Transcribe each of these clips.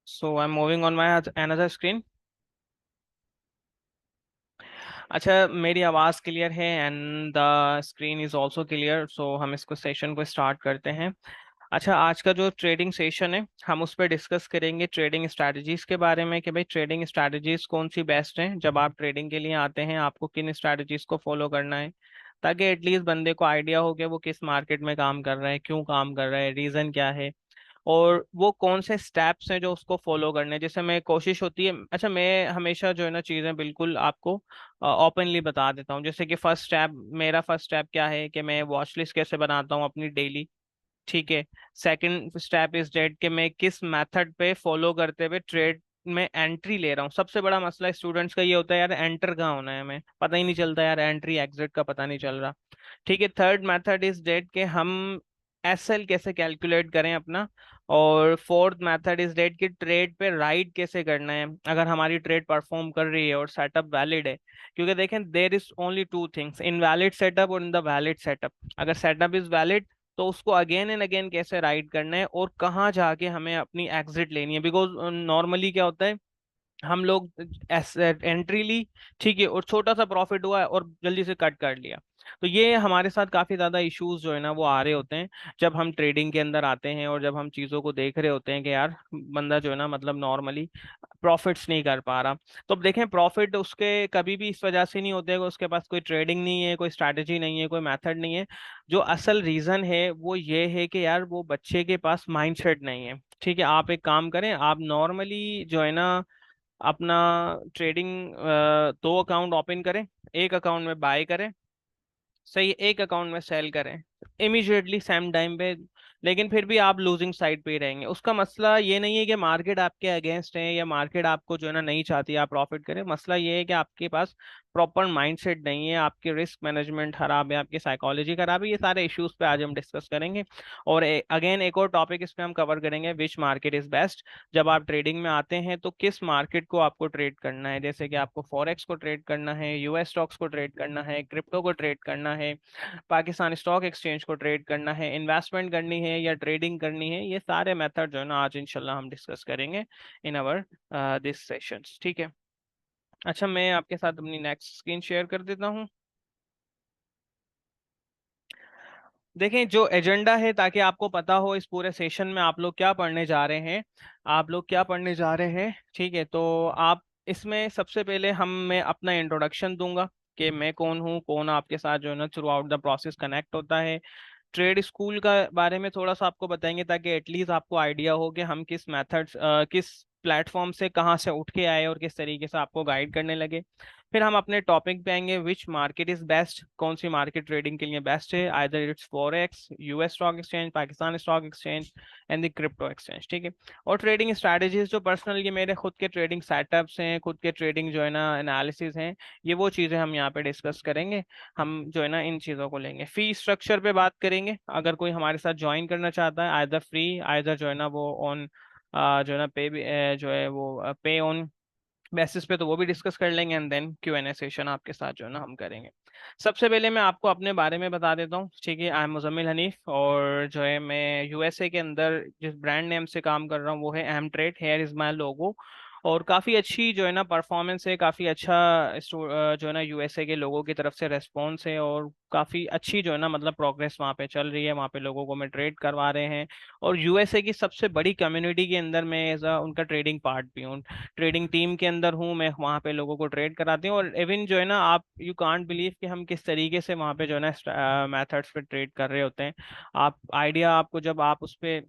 So I'm moving on my another screen. अच्छा, मेरी आवाज़ क्लियर है and the screen is also clear, so हम इसको सेशन को स्टार्ट करते हैं। अच्छा, आज का जो ट्रेडिंग सेशन है हम उस पर डिस्कस करेंगे ट्रेडिंग स्ट्रैटेजीज के बारे में कि भाई ट्रेडिंग स्ट्रैटेजीज कौन सी बेस्ट हैं। जब आप ट्रेडिंग के लिए आते हैं आपको किन स्ट्रैटेजीज को फॉलो करना है, ताकि एटलीस्ट बंदे को आइडिया हो कि वो किस मार्केट में काम कर रहा है, क्यों काम कर रहा है, रीज़न क्या है, और वो कौन से स्टेप्स हैं जो उसको फॉलो करने हैं। जैसे मैं कोशिश होती है, अच्छा मैं हमेशा जो है ना चीज़ें बिल्कुल आपको ओपनली बता देता हूँ। जैसे कि फर्स्ट स्टेप क्या है कि मैं वॉच लिस्ट कैसे बनाता हूँ अपनी डेली। ठीक है। सेकंड स्टेप इज डेट कि मैं किस मेथड पे फॉलो करते हुए ट्रेड में एंट्री ले रहा हूँ। सबसे बड़ा मसला स्टूडेंट्स का ये होता है यार, एंटर कहाँ होना है, हमें पता ही नहीं चलता यार, एंट्री एग्जिट का पता नहीं चल रहा। ठीक है। थर्ड मेथड इज डेट कि हम एसएल कैसे कैलकुलेट करें अपना। और फोर्थ मेथड इज डेट कि ट्रेड पे राइड कैसे करना है अगर हमारी ट्रेड परफॉर्म कर रही है और सेटअप वैलिड है। क्योंकि देखें, there is only two things, invalid setup और इन द वैलिड सेटअप। अगर सेटअप इज वैलिड तो उसको अगेन एंड अगेन कैसे राइड करना है और कहाँ जाके हमें अपनी एग्जिट लेनी है। बिकॉज नॉर्मली क्या होता है, हम लोग एंट्री ली, ठीक है, और छोटा सा प्रॉफिट हुआ और जल्दी से कट कर लिया। तो ये हमारे साथ काफी ज्यादा इश्यूज जो है ना वो आ रहे होते हैं जब हम ट्रेडिंग के अंदर आते हैं और जब हम चीजों को देख रहे होते हैं कि यार बंदा जो है ना मतलब नॉर्मली प्रॉफिट्स नहीं कर पा रहा। तो अब देखें, प्रॉफिट उसके कभी भी इस वजह से नहीं होते कि उसके पास कोई ट्रेडिंग नहीं है, कोई स्ट्रैटेजी नहीं है, कोई मेथड नहीं है। जो असल रीजन है वो ये है कि यार वो बच्चे के पास माइंडसेट नहीं है। ठीक है। आप एक काम करें, आप नॉर्मली जो है ना अपना ट्रेडिंग दो अकाउंट ओपन करें। एक अकाउंट में बाय करें, सही, एक अकाउंट में सेल करें इमीडिएटली सेम टाइम पे। लेकिन फिर भी आप लूजिंग साइड पे ही रहेंगे। उसका मसला ये नहीं है कि मार्केट आपके अगेंस्ट है या मार्केट आपको जो है ना नहीं चाहती आप प्रॉफिट करें। मसला ये है कि आपके पास प्रॉपर माइंडसेट नहीं है, आपकी रिस्क मैनेजमेंट खराब है, आपकी साइकोलॉजी खराब है। ये सारे इश्यूज पे आज हम डिस्कस करेंगे। और अगेन एक और टॉपिक इस पे हम कवर करेंगे, विच मार्केट इज बेस्ट। जब आप ट्रेडिंग में आते हैं तो किस मार्केट को आपको ट्रेड करना है, जैसे कि आपको फॉरेक्स को ट्रेड करना है, यूएस स्टॉक्स को ट्रेड करना है, क्रिप्टो को ट्रेड करना है, पाकिस्तान स्टॉक एक्सचेंज को ट्रेड करना है, इन्वेस्टमेंट करनी है या ट्रेडिंग करनी है। ये सारे मेथड जो है ना आज इंशाल्लाह हम डिस्कस करेंगे इन अवर दिस सेशंस। ठीक है। अच्छा, मैं आपके साथ अपनी नेक्स्ट स्क्रीन शेयर कर देता हूँ। देखें, जो एजेंडा है, ताकि आपको पता हो इस पूरे सेशन में आप लोग क्या पढ़ने जा रहे हैं, आप लोग क्या पढ़ने जा रहे हैं। ठीक है। तो आप इसमें सबसे पहले मैं अपना इंट्रोडक्शन दूंगा कि मैं कौन हूँ, कौन आपके साथ जो है ना through out the process connect होता है। ट्रेड स्कूल का बारे में थोड़ा सा आपको बताएंगे ताकि एटलीस्ट आपको आइडिया हो कि हम किस मेथड्स किस प्लेटफॉर्म से कहाँ से उठ के आए और किस तरीके से आपको गाइड करने लगे। फिर हम अपने टॉपिक पे आएंगे, विच मार्केट इज बेस्ट, कौन सी मार्केट ट्रेडिंग के लिए बेस्ट है, either it's forex, US stock exchange, Pakistan stock exchange and the crypto exchange. ठीक है। और ट्रेडिंग स्ट्रैटेजीज जो पर्सनल ये मेरे खुद के ट्रेडिंग सेटअप्स हैं, खुद के ट्रेडिंग जो है ना एनालिसिस हैं, ये वो चीज़ें हम यहाँ पे डिस्कस करेंगे। हम जो है ना इन चीज़ों को लेंगे। फी स्ट्रक्चर पे बात करेंगे, अगर कोई हमारे साथ ज्वाइन करना चाहता है आइदर फ्री आइदर जो है ना वो ऑन जो है ना पे जो है वो पे ऑन बेसिस पे, तो वो भी डिस्कस कर लेंगे and then Q and A session आपके साथ जो है ना हम करेंगे। सबसे पहले मैं आपको अपने बारे में बता देता हूँ। ठीक है। आई एम मुजम्मिल हनीफ और जो है मैं यूएसए के अंदर जिस ब्रांड नेम से काम कर रहा हूँ वो है M trade, here is my logo. और काफ़ी अच्छी जो है ना परफॉर्मेंस है, काफ़ी अच्छा जो है ना यूएसए के लोगों की तरफ से रेस्पॉन्स है, और काफ़ी अच्छी जो है ना मतलब प्रोग्रेस वहाँ पे चल रही है। वहाँ पे लोगों को मैं ट्रेड करवा रहे हैं और यूएसए की सबसे बड़ी कम्युनिटी के अंदर मैं एज उनका ट्रेडिंग पार्ट भी हूँ, ट्रेडिंग टीम के अंदर हूँ मैं। वहाँ पे लोगों को ट्रेड कराती हूँ और इवन जो है ना आप यू कांट बिलीव कि हम किस तरीके से वहाँ पे जो है ना मेथड्स पे ट्रेड कर रहे होते हैं। आप आइडिया आपको जब आप उस पे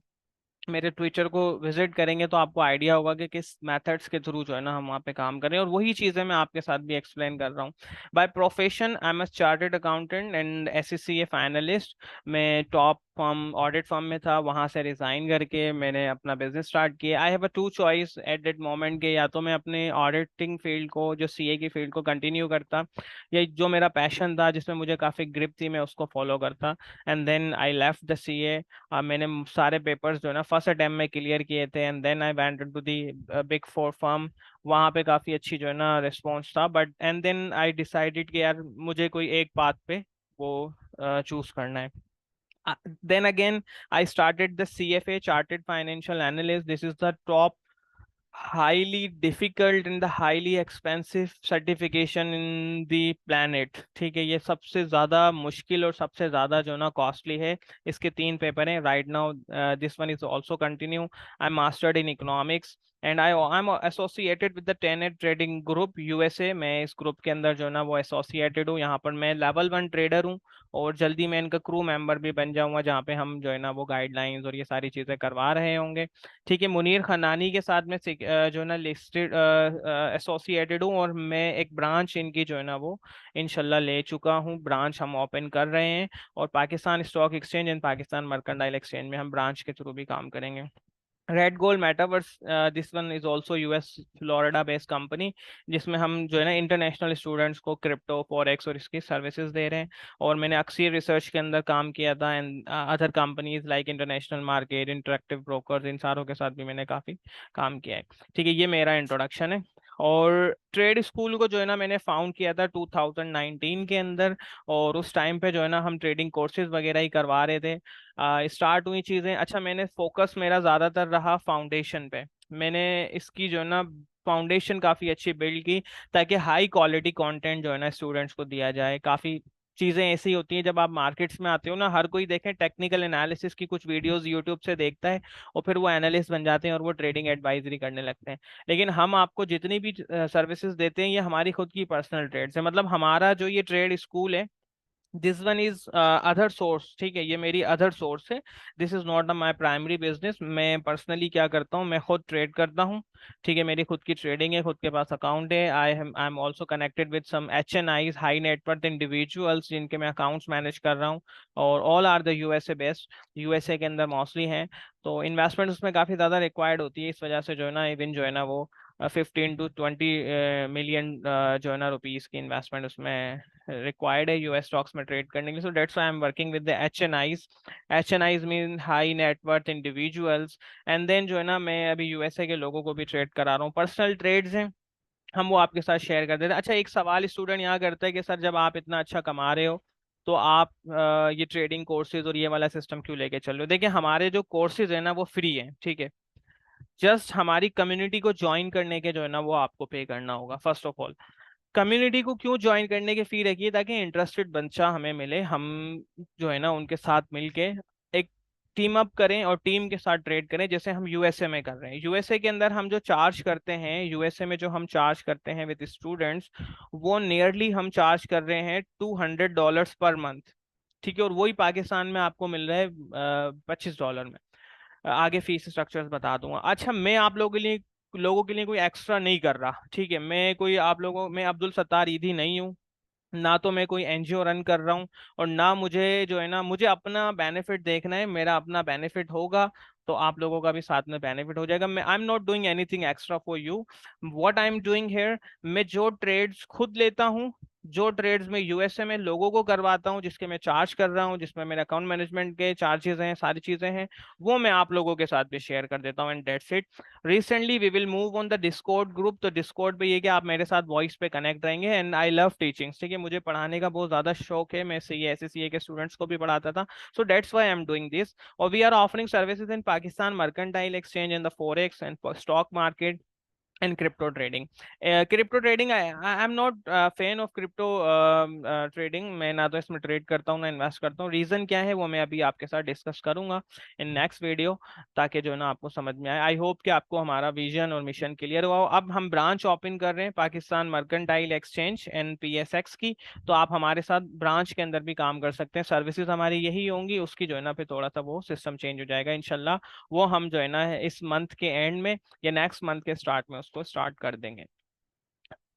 मेरे ट्विटर को विजिट करेंगे तो आपको आइडिया होगा कि किस मेथड्स के थ्रू जो है ना हम वहाँ पे काम कर रहे हैं, और वही चीज़ें मैं आपके साथ भी एक्सप्लेन कर रहा हूँ। By profession I am a chartered accountant and ACCA finalist. मैं टॉप फर्म ऑडिट फर्म में था, वहाँ से रिजाइन करके मैंने अपना बिजनेस स्टार्ट किया। I have a two choice at that moment के, या तो मैं अपने ऑडिटिंग फील्ड को जो सीए की फील्ड को कंटिन्यू करता, या जो मेरा पैशन था जिसमें मुझे काफ़ी ग्रिप थी मैं उसको फॉलो करता। And then I left the CA. मैंने सारे पेपर्स जो है ना फर्स्ट अटेम्प्ट में क्लियर किए थे and then I went to the big four firm. वहाँ पे काफ़ी अच्छी जो है ना रिस्पॉन्स था, but and then I decided कि यार मुझे कोई एक पाथ पे वो चूज करना है। Then again I started the CFA, Chartered Financial Analyst. This is the top highly difficult and the highly expensive certification in the planet. ठीक है, ये सबसे ज़्यादा मुश्किल और सबसे ज़्यादा जो ना कॉस्टली है। इसके 3 पेपर हैं right now. This one is also continue. I am mastered in economics and I am associated with the Tenet trading group USA. मैं इस ग्रुप के अंदर जो ना वो एसोसिएटेड हूँ। यहाँ पर मैं लेवल 1 ट्रेडर हूँ और जल्दी मैं इनका क्रू मेंबर भी बन जाऊंगा, जहाँ पे हम जो है ना वो गाइडलाइंस और ये सारी चीज़ें करवा रहे होंगे। ठीक है, मुनीर खनानी के साथ में जो है ना लिस्टेड एसोसिएटेड हूँ और मैं एक ब्रांच इनकी जो है ना वो इंशाल्लाह ले चुका हूँ। ब्रांच हम ओपन कर रहे हैं और Pakistan stock exchange and Pakistan mercantile exchange में हम ब्रांच के थ्रू भी काम करेंगे। Red gold metaverse, this one is also US Florida based company, जिसमें हम जो है ना इंटरनेशनल स्टूडेंट्स को क्रिप्टो फॉरेक्स और इसकी सर्विसेज दे रहे हैं। और मैंने अक्सर रिसर्च के अंदर काम किया था and other companies like international market, interactive brokers, इन सारों के साथ भी मैंने काफ़ी काम किया है। ठीक है, ये मेरा इंट्रोडक्शन है। और ट्रेड स्कूल को जो है ना मैंने फाउंड किया था 2019 के अंदर। और उस टाइम पे जो है ना हम ट्रेडिंग कोर्सेज वगैरह ही करवा रहे थे। स्टार्ट हुई चीज़ें। अच्छा, मैंने फोकस मेरा ज़्यादातर रहा फाउंडेशन पे। मैंने इसकी जो है ना फाउंडेशन काफ़ी अच्छी बिल्ड की, ताकि हाई क्वालिटी कंटेंट जो है ना स्टूडेंट्स को दिया जाए। काफ़ी चीज़ें ऐसी होती हैं जब आप मार्केट्स में आते हो ना, हर कोई देखें टेक्निकल एनालिसिस की कुछ वीडियोस यूट्यूब से देखता है और फिर वो एनालिस्ट बन जाते हैं और वो ट्रेडिंग एडवाइजरी करने लगते हैं। लेकिन हम आपको जितनी भी सर्विसेज देते हैं ये हमारी खुद की पर्सनल ट्रेड्स है। मतलब हमारा जो ये ट्रेड स्कूल है, this one is other source. ठीक है, ये मेरी अदर सोर्स है। This is not my primary business. मैं पर्सनली क्या करता हूँ, मैं खुद ट्रेड करता हूँ। ठीक है, मेरी खुद की ट्रेडिंग है, खुद के पास अकाउंट है। I am also connected with some HNIs, high net worth individuals, जिनके मैं अकाउंट्स मैनेज कर रहा हूँ। और all are the USA based, USA के अंदर मोस्टली हैं। तो इन्वेस्टमेंट उसमें काफ़ी ज़्यादा रिक्वायर्ड होती है। इस वजह से जो है ना इवन जो है ना वो 15 to 20 मिलियन जो है ना रुपीज़ की इन्वेस्टमेंट उसमें रिक्वायर्ड है यूएस स्टॉक्स में ट्रेड करने के लिए। So that's why I am working with the HNIs। HNIs mean high net worth individuals. And then जो है ना मैं अभी यूएसए के लोगों को भी ट्रेड करा रहा हूँ। पर्सनल ट्रेड्स हैं, हम वो आपके साथ शेयर कर देते हैं। अच्छा, एक सवाल स्टूडेंट यहाँ करता है कि सर जब आप इतना अच्छा कमा रहे हो तो आप ये ट्रेडिंग कोर्सेज और ये वाला सिस्टम क्यों लेके चल रहे हो? देखिए, हमारे जो कोर्सेज है ना वो फ्री है। ठीक है, जस्ट हमारी कम्युनिटी को ज्वाइन करने के जो है ना वो आपको पे करना होगा। फर्स्ट ऑफ ऑल, कम्युनिटी को क्यों ज्वाइन करने की फी रखी है? ताकि इंटरेस्टेड बच्चा हमें मिले, हम जो है ना उनके साथ मिलके एक टीम अप करें और टीम के साथ ट्रेड करें, जैसे हम यूएसए में कर रहे हैं। यूएसए के अंदर हम जो चार्ज करते हैं, यूएसए में जो हम चार्ज करते हैं विद स्टूडेंट्स, वो नियरली हम चार्ज कर रहे हैं $200 पर मंथ। ठीक है, और वही पाकिस्तान में आपको मिल रहा है $25 में। आगे फीस स्ट्रक्चर्स बता दूंगा। अच्छा, मैं आप लोगों के लिए कोई एक्स्ट्रा नहीं कर रहा। ठीक है, मैं कोई आप लोगों मैं अब्दुल सत्तार ईदी नहीं हूँ, ना तो मैं कोई एनजीओ रन कर रहा हूँ, और ना मुझे जो है ना मुझे अपना बेनिफिट देखना है। मेरा अपना बेनिफिट होगा तो आप लोगों का भी साथ में बेनिफिट हो जाएगा। मैं I am not doing anything extra for you. What I am doing here, मैं जो ट्रेड्स खुद लेता हूँ, जो ट्रेड्स में यूएसए में लोगों को करवाता हूँ, जिसके मैं चार्ज कर रहा हूँ, जिसमें मेरे अकाउंट मैनेजमेंट के चार्जेस हैं, सारी चीजें हैं, वो मैं आप लोगों के साथ भी शेयर कर देता हूँ। And that's it. Recently we will move on the Discord group. तो डिस्कॉर्ड पे ये कि आप मेरे साथ वॉइस पे कनेक्ट रहेंगे। And I love teaching. ठीक है, मुझे पढ़ाने का बहुत ज्यादा शौक है। मैं सीए SCCA के स्टूडेंट्स को भी पढ़ाता था। So that's why I am doing this. और we are offering services in Pakistan mercantile exchange and the forex and stock market and crypto trading. Crypto trading, I'm not fan of crypto trading। मैं ना तो इसमें trade करता हूँ ना invest करता हूँ। रीजन क्या है वो मैं अभी आपके साथ डिस्कस करूंगा इन नेक्स्ट वीडियो, ताकि जो है ना आपको समझ में आए। आई होप कि आपको हमारा विजन और मिशन क्लियर हुआ हो। अब हम ब्रांच ओपन कर रहे हैं पाकिस्तान मर्केंटाइल एक्सचेंज NPSX की। तो आप हमारे साथ ब्रांच के अंदर भी काम कर सकते हैं। सर्विसेज हमारी यही होंगी, उसकी जो है ना फिर थोड़ा सा वो सिस्टम चेंज हो जाएगा इंशाल्लाह। वो हम जो है ना इस मंथ के एंड में या नेक्स्ट मंथ के स्टार्ट में उसको स्टार्ट कर देंगे।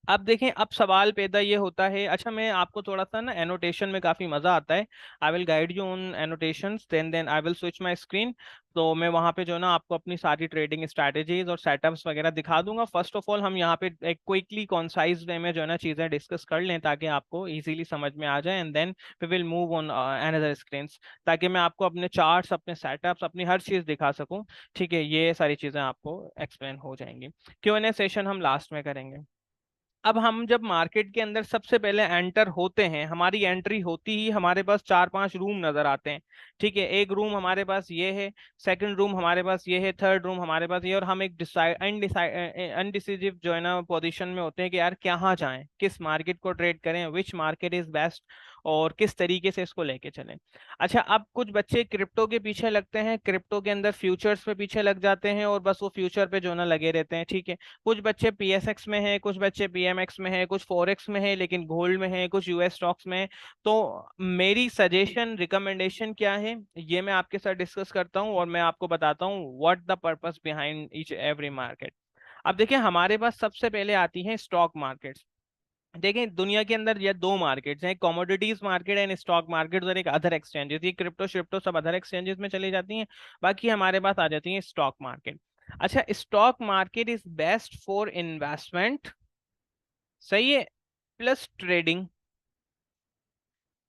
अब देखें, अब सवाल पैदा ये होता है। अच्छा, मैं आपको थोड़ा सा ना एनोटेशन में काफ़ी मज़ा आता है। I will guide you on annotations, then I will switch my screen. तो मैं वहाँ पे जो है ना आपको अपनी सारी ट्रेडिंग स्ट्रैटेजीज और सेटअप्स वगैरह दिखा दूंगा। फर्स्ट ऑफ ऑल हम यहाँ पे एक क्विकली कॉन्साइज वे में जो है ना चीज़ें डिस्कस कर लें, ताकि आपको इजीली समझ में आ जाए। And then we will move on another screen, ताकि मैं आपको अपने चार्ट्स, अपने सेटअप्स, अपनी हर चीज़ दिखा सकूँ। ठीक है, ये सारी चीज़ें आपको एक्सप्लेन हो जाएंगी। Q&A सेशन हम लास्ट में करेंगे। अब हम जब मार्केट के अंदर सबसे पहले एंटर होते हैं, हमारी एंट्री होती ही हमारे पास चार पांच रूम नजर आते हैं। ठीक है, एक रूम हमारे पास ये है, सेकंड रूम हमारे पास ये है, थर्ड रूम हमारे पास ये, और हम एक डिसाइड अनडिसाइसिव जो है ना पोजीशन में होते हैं कि यार कहाँ जाएं, किस मार्केट को ट्रेड करें, विच मार्केट इज बेस्ट, और किस तरीके से इसको लेके चलें। अच्छा, अब कुछ बच्चे क्रिप्टो के पीछे लगते हैं, क्रिप्टो के अंदर फ्यूचर्स पे पीछे लग जाते हैं और बस वो फ्यूचर पे जो है ना लगे रहते हैं। ठीक है, कुछ बच्चे पीएसएक्स में हैं, कुछ बच्चे पीएमएक्स में हैं, कुछ फॉरेक्स में हैं लेकिन गोल्ड में हैं, कुछ यूएस स्टॉक्स में हैं। तो मेरी सजेशन रिकमेंडेशन क्या है, ये मैं आपके साथ डिस्कस करता हूँ और मैं आपको बताता हूँ what the purpose behind each every market. अब देखिए, हमारे पास सबसे पहले आती है स्टॉक मार्केट्स। देखें, दुनिया के अंदर ये दो मार्केट्स हैं, commodities market and stock market, और एक अदर एक्सचेंजेस। ये क्रिप्टो शिप्टो सब अदर एक्सचेंजेस में चली जाती हैं, बाकी हमारे पास आ जाती है स्टॉक मार्केट। अच्छा, stock market is best for investment, सही है, प्लस ट्रेडिंग।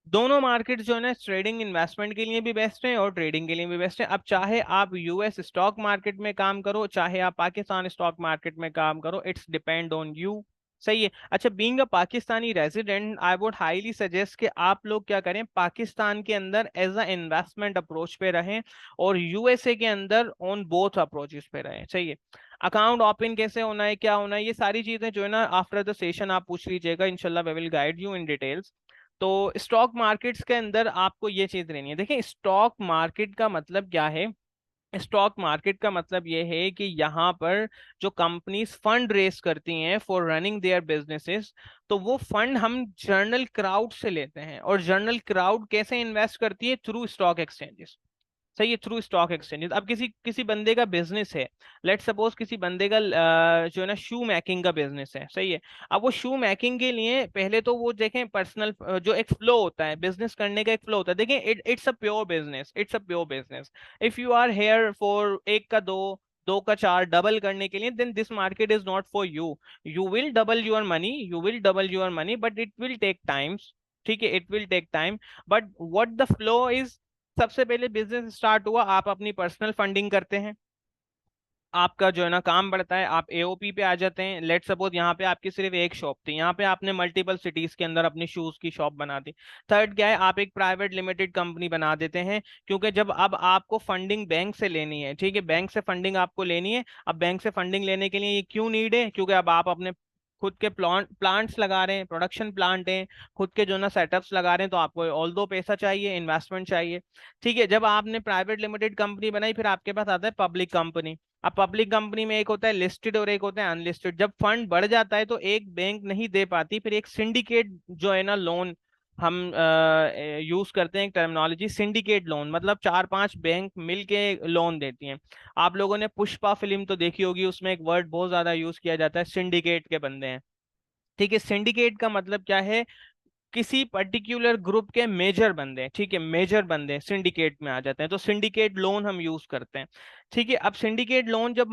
दोनों मार्केट जो है ना ट्रेडिंग इन्वेस्टमेंट के लिए भी बेस्ट है और ट्रेडिंग के लिए भी बेस्ट है। अब चाहे आप यूएस स्टॉक मार्केट में काम करो, चाहे आप पाकिस्तान स्टॉक मार्केट में काम करो, इट्स डिपेंड ऑन यू। सही है। अच्छा, being a Pakistani resident, I would highly suggest कि आप लोग क्या करें, पाकिस्तान के अंदर एज अ इन्वेस्टमेंट अप्रोच पे रहें और यूएसए के अंदर ऑन बोथ अप्रोचेस पे रहें। सही है। अकाउंट ओपन कैसे होना है, क्या होना है, ये सारी चीजें जो है ना आफ्टर द सेशन आप पूछ लीजिएगा, इंशाल्लाह we will guide you in details. तो स्टॉक मार्केट्स के अंदर आपको ये चीज लेनी है। देखिए, स्टॉक मार्केट का मतलब क्या है, स्टॉक मार्केट का मतलब ये है कि यहाँ पर जो कंपनीज फंड रेस करती हैं फॉर रनिंग देयर बिजनेसेस, तो वो फंड हम जर्नल क्राउड से लेते हैं, और जर्नल क्राउड कैसे इन्वेस्ट करती है, थ्रू स्टॉक एक्सचेंजेस। सही है, थ्रू स्टॉक एक्सचेंजेस। अब किसी किसी बंदे का बिजनेस है, लेट सपोज किसी बंदे का जो है ना शू मेकिंग का बिजनेस है। सही है। अब वो शू मेकिंग के लिए पहले तो वो देखें, पर्सनल जो एक फ्लो होता है बिजनेस करने का, एक फ्लो होता है। देखें, it's a pure business, it's a pure business. If you are here for एक का दो, दो का चार डबल करने के लिए, then this market is not for you. You will double your money, you will double your money, but it will take times. ठीक है, it will take time, but what the flow is, सबसे पहले business start हुआ, आप अपनी personal funding करते हैं, आपका जो है ना काम बढ़ता है, आप एओपी पे आ जाते हैं। लेट सपोज यहाँ पे आपकी सिर्फ एक शॉप थी, यहाँ पे आपने मल्टीपल सिटीज के अंदर अपनी शूज की शॉप बना दी। थर्ड क्या है, आप एक प्राइवेट लिमिटेड कंपनी बना देते हैं, क्योंकि जब अब आपको फंडिंग बैंक से लेनी है, ठीक है, बैंक से फंडिंग आपको लेनी है। अब बैंक से फंडिंग लेने के लिए ये क्यों नीड है, क्योंकि अब आप अपने खुद के प्लांट्स लगा रहे हैं, प्रोडक्शन प्लांट है, खुद के जो ना सेटअप्स लगा रहे हैं, तो आपको ऑल दो पैसा चाहिए, इन्वेस्टमेंट चाहिए। ठीक है, जब आपने प्राइवेट लिमिटेड कंपनी बनाई, फिर आपके पास आता है पब्लिक कंपनी। अब पब्लिक कंपनी में एक होता है लिस्टेड और एक होता है अनलिस्टेड। जब फंड बढ़ जाता है तो एक बैंक नहीं दे पाती, फिर एक सिंडिकेट जो है ना लोन हम यूज करते हैं, एक टर्मिनोलॉजी सिंडिकेट लोन, मतलब चार पांच बैंक मिलके लोन देती हैं। आप लोगों ने पुष्पा फिल्म तो देखी होगी, उसमें एक वर्ड बहुत ज्यादा यूज किया जाता है, सिंडिकेट के बंदे हैं। ठीक है, सिंडिकेट का मतलब क्या है, किसी पर्टिकुलर ग्रुप के मेजर बंदे, ठीक है, मेजर बंदे सिंडिकेट में आ जाते हैं, तो सिंडिकेट लोन हम यूज करते हैं। ठीक है, अब सिंडिकेट लोन जब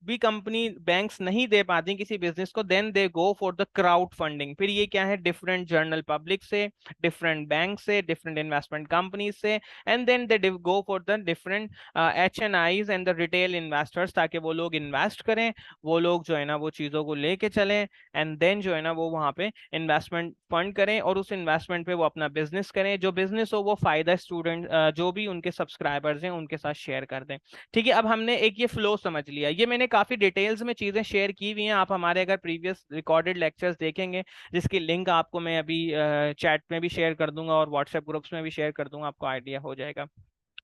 भी कंपनी बैंक्स नहीं दे पाती किसी बिजनेस को, then they go for the crowd funding. फिर ये क्या है, डिफरेंट जर्नल पब्लिक से, डिफरेंट बैंक से, डिफरेंट इन्वेस्टमेंट कंपनी से, and then they go for the different HNIs and the retail investors, ताकि वो लोग इन्वेस्ट करें, वो लोग जो है ना वो चीजों को लेके चलें, एंड देन जो है ना वो वहां पे इन्वेस्टमेंट फंड करें और उस इन्वेस्टमेंट पे वो अपना बिजनेस करें। जो बिजनेस हो वो फायदा स्टूडेंट जो भी उनके सब्सक्राइबर्स हैं उनके साथ शेयर कर दें। ठीक है, अब हमने एक ये फ्लो समझ लिया, ये मैंने काफी डिटेल्स में चीजें शेयर की हुई हैं, आप हमारे अगर प्रीवियस रिकॉर्डेड लेक्चर्स देखेंगे, जिसकी लिंक आपको मैं अभी चैट में भी शेयर कर दूंगा और व्हाट्सएप ग्रुप्स में भी शेयर कर दूंगा, आपको आइडिया हो जाएगा।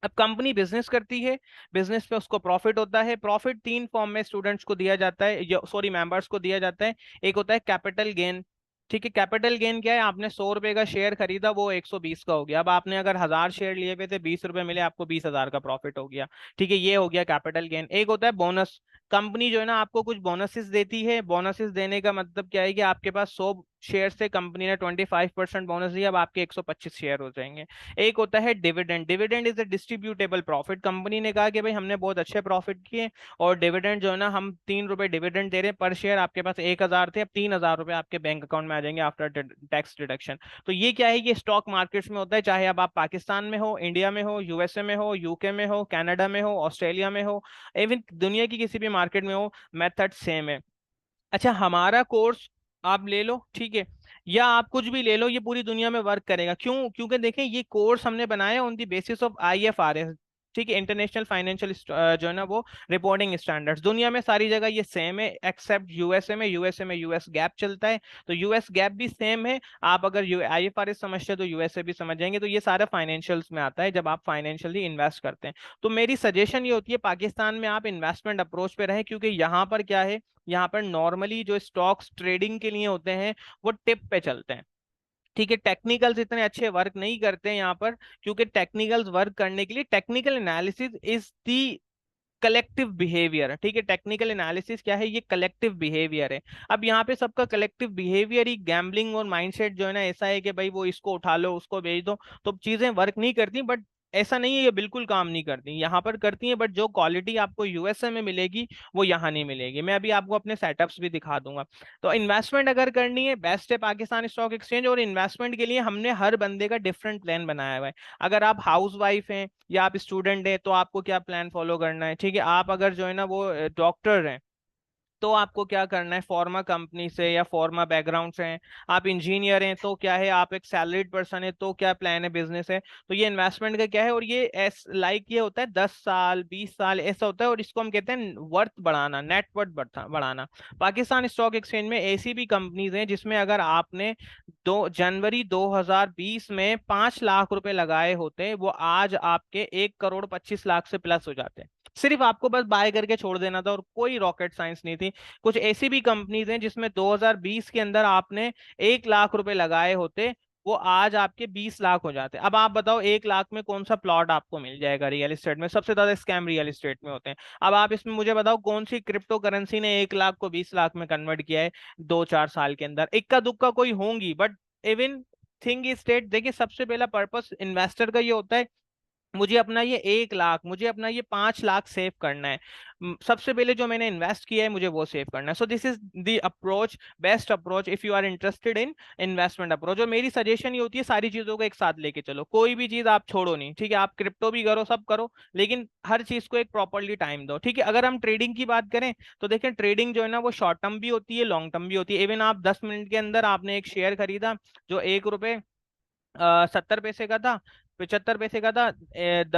अब कंपनी बिजनेस करती है, बिजनेस पे उसको प्रॉफिट होता है। प्रॉफिट तीन फॉर्म में स्टूडेंट्स को दिया जाता है, सॉरी मेंबर्स को दिया जाता है। एक होता है कैपिटल गेन। ठीक है, कैपिटल गेन क्या है, आपने 100 रुपए का शेयर खरीदा, वो 120 का हो गया। अब आपने अगर 1000 शेयर लिए हुए थे, 20 रुपए मिले, आपको 20,000 का प्रॉफिट हो गया। ठीक है, ये हो गया कैपिटल गेन। एक होता है बोनस। कंपनी जो है ना आपको कुछ बोनसेस देती है, बोनसेस देने का मतलब क्या है कि आपके पास 100 शेयर से कंपनी ने 25% बोनस दिया, अब आपके 125 शेयर हो जाएंगे। एक होता है dividend. Dividend is a distributable profit. Company ने कहा कि भाई हमने बहुत अच्छे प्रॉफिट किए, और डिविडेंड जो है ना हम 3 रुपए डिविडेंड दे रहे हैं पर शेयर, आपके पास 1,000 थे, अब 3,000 रुपए आपके बैंक अकाउंट में आ जाएंगे आफ्टर टैक्स डिडक्शन। तो ये क्या है, ये स्टॉक मार्केट्स में होता है, चाहे अब आप पाकिस्तान में हो, इंडिया में हो, यूएसए में हो, यूके में हो, कनाडा में हो, ऑस्ट्रेलिया में हो, इवन दुनिया की किसी भी मार्केट में हो, मेथड सेम है। अच्छा, हमारा कोर्स आप ले लो, ठीक है, या आप कुछ भी ले लो, ये पूरी दुनिया में वर्क करेगा। क्यों? क्योंकि देखें ये कोर्स हमने बनाया on the basis of IFRS, ठीक है, इंटरनेशनल फाइनेंशियल जो है ना वो रिपोर्टिंग स्टैंडर्ड्स। दुनिया में सारी जगह ये सेम है एक्सेप्ट यूएसए में। यूएसए में यूएस गैप चलता है, तो यूएस गैप भी सेम है। आप अगर IFRS समझते हो तो यूएसए भी समझ जाएंगे। तो ये सारा फाइनेंशियल्स में आता है जब आप फाइनेंशियली इन्वेस्ट करते हैं। तो मेरी सजेशन ये होती है पाकिस्तान में आप इन्वेस्टमेंट अप्रोच पे रहें, क्योंकि यहाँ पर क्या है, यहाँ पर नॉर्मली जो स्टॉक्स ट्रेडिंग के लिए होते हैं वो टिप पे चलते हैं, ठीक है। टेक्निकल्स इतने अच्छे वर्क नहीं करते हैं यहाँ पर, क्योंकि टेक्निकल्स वर्क करने के लिए technical analysis is the collective behaviour, ठीक है। टेक्निकल एनालिसिस क्या है? ये कलेक्टिव बिहेवियर है। अब यहाँ पे सबका कलेक्टिव बिहेवियर ही गैम्बलिंग और माइंडसेट जो है ना ऐसा है कि भाई वो इसको उठा लो उसको बेच दो, तो चीजें वर्क नहीं करती। बट ऐसा नहीं है ये बिल्कुल काम नहीं करती, यहाँ पर करती हैं, बट जो क्वालिटी आपको यूएसए में मिलेगी वो यहाँ नहीं मिलेगी। मैं अभी आपको अपने सेटअप्स भी दिखा दूंगा। तो इन्वेस्टमेंट अगर करनी है, बेस्ट है पाकिस्तान स्टॉक एक्सचेंज। और इन्वेस्टमेंट के लिए हमने हर बंदे का डिफरेंट प्लान बनाया हुआ है। अगर आप हाउस वाइफ हैं या आप स्टूडेंट हैं तो आपको क्या प्लान फॉलो करना है, ठीक है। आप अगर जो है ना वो डॉक्टर हैं तो आपको क्या करना है, फार्मा कंपनी से या फार्मा बैकग्राउंड से हैं। आप इंजीनियर हैं तो क्या है, आप एक सैलरीड पर्सन है तो क्या प्लान है, बिजनेस है। तो ये इन्वेस्टमेंट का क्या है, और ये एस लाइक ये होता है 10 साल 20 साल ऐसा होता है, और इसको हम कहते हैं वर्थ बढ़ाना, नेट वर्थ बढ़ाना। पाकिस्तान स्टॉक एक्सचेंज में ऐसी भी कंपनीज हैं जिसमें अगर आपने 2 जनवरी 2020 में 5 लाख रुपए लगाए होते, वो आज आपके 1 करोड़ 25 लाख से प्लस हो जाते हैं। सिर्फ आपको बस बाय करके छोड़ देना था, और कोई रॉकेट साइंस नहीं थी। कुछ ऐसी भी कंपनीज हैं जिसमें 2020 के अंदर आपने 1 लाख रुपए लगाए होते, वो आज आपके 20 लाख हो जाते। अब आप बताओ 1 लाख में कौन सा प्लॉट आपको मिल जाएगा रियल एस्टेट में? सबसे ज्यादा स्कैम रियल एस्टेट में होते हैं। अब आप इसमें मुझे बताओ कौन सी क्रिप्टो करेंसी ने 1 लाख को 20 लाख में कन्वर्ट किया है 2-4 साल के अंदर? इक्का दुक्का कोई होंगी, but even thing is state, देखिए सबसे पहला पर्पस इन्वेस्टर का ये होता है, मुझे अपना ये 1 लाख, मुझे अपना ये 5 लाख सेव करना है। सबसे पहले जो मैंने इन्वेस्ट किया है मुझे वो सेव करना है। So this is the approach, best approach if you are interested in investment approach. और मेरी सजेशन ये होती है सारी चीजों को एक साथ लेके चलो, कोई भी चीज आप छोड़ो नहीं, ठीक है। आप क्रिप्टो भी करो, सब करो, लेकिन हर चीज को एक प्रॉपरली टाइम दो, ठीक है। अगर हम ट्रेडिंग की बात करें तो देखें ट्रेडिंग जो है ना वो शॉर्ट टर्म भी होती है, लॉन्ग टर्म भी होती है। इवन आप 10 मिनट के अंदर आपने एक शेयर खरीदा जो 1 रुपए 70 पैसे का था, 75 पैसे का था,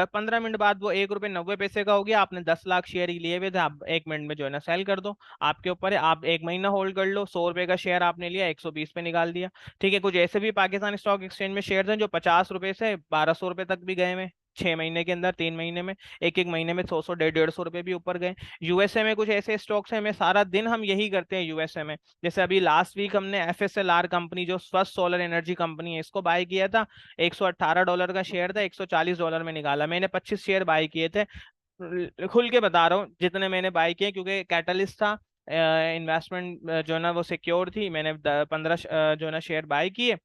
15 मिनट बाद वो 1 रुपए 90 पैसे का हो गया। आपने 10 लाख शेयर ही लिए हुए थे, आप 1 मिनट में जो है ना सेल कर दो, आपके ऊपर है। आप 1 महीना होल्ड कर लो, 100 रुपए का शेयर आपने लिया 120 पे निकाल दिया, ठीक है। कुछ ऐसे भी पाकिस्तान स्टॉक एक्सचेंज में शेयर हैं जो 50 रुपए से 1200 रुपए तक भी गए हुए 6 महीने के अंदर, 3 महीने में, एक एक महीने में 100 100 150 150 रुपए भी ऊपर गए। यूएसए में कुछ ऐसे स्टॉक्स हैं, मैं सारा दिन हम यही करते हैं यूएसए में। जैसे अभी लास्ट वीक हमने FSLR कंपनी जो फर्स्ट सोलर एनर्जी कंपनी है इसको बाय किया था। $118 का शेयर था, $140 में निकाला। मैंने 25 शेयर बाय किए थे। खुल के बता रहा हूँ जितने मैंने बाय किए, क्योंकि कैटलिस्ट था, इन्वेस्टमेंट जो है ना वो सिक्योर थी। मैंने 15 जो है ना शेयर बाय किए,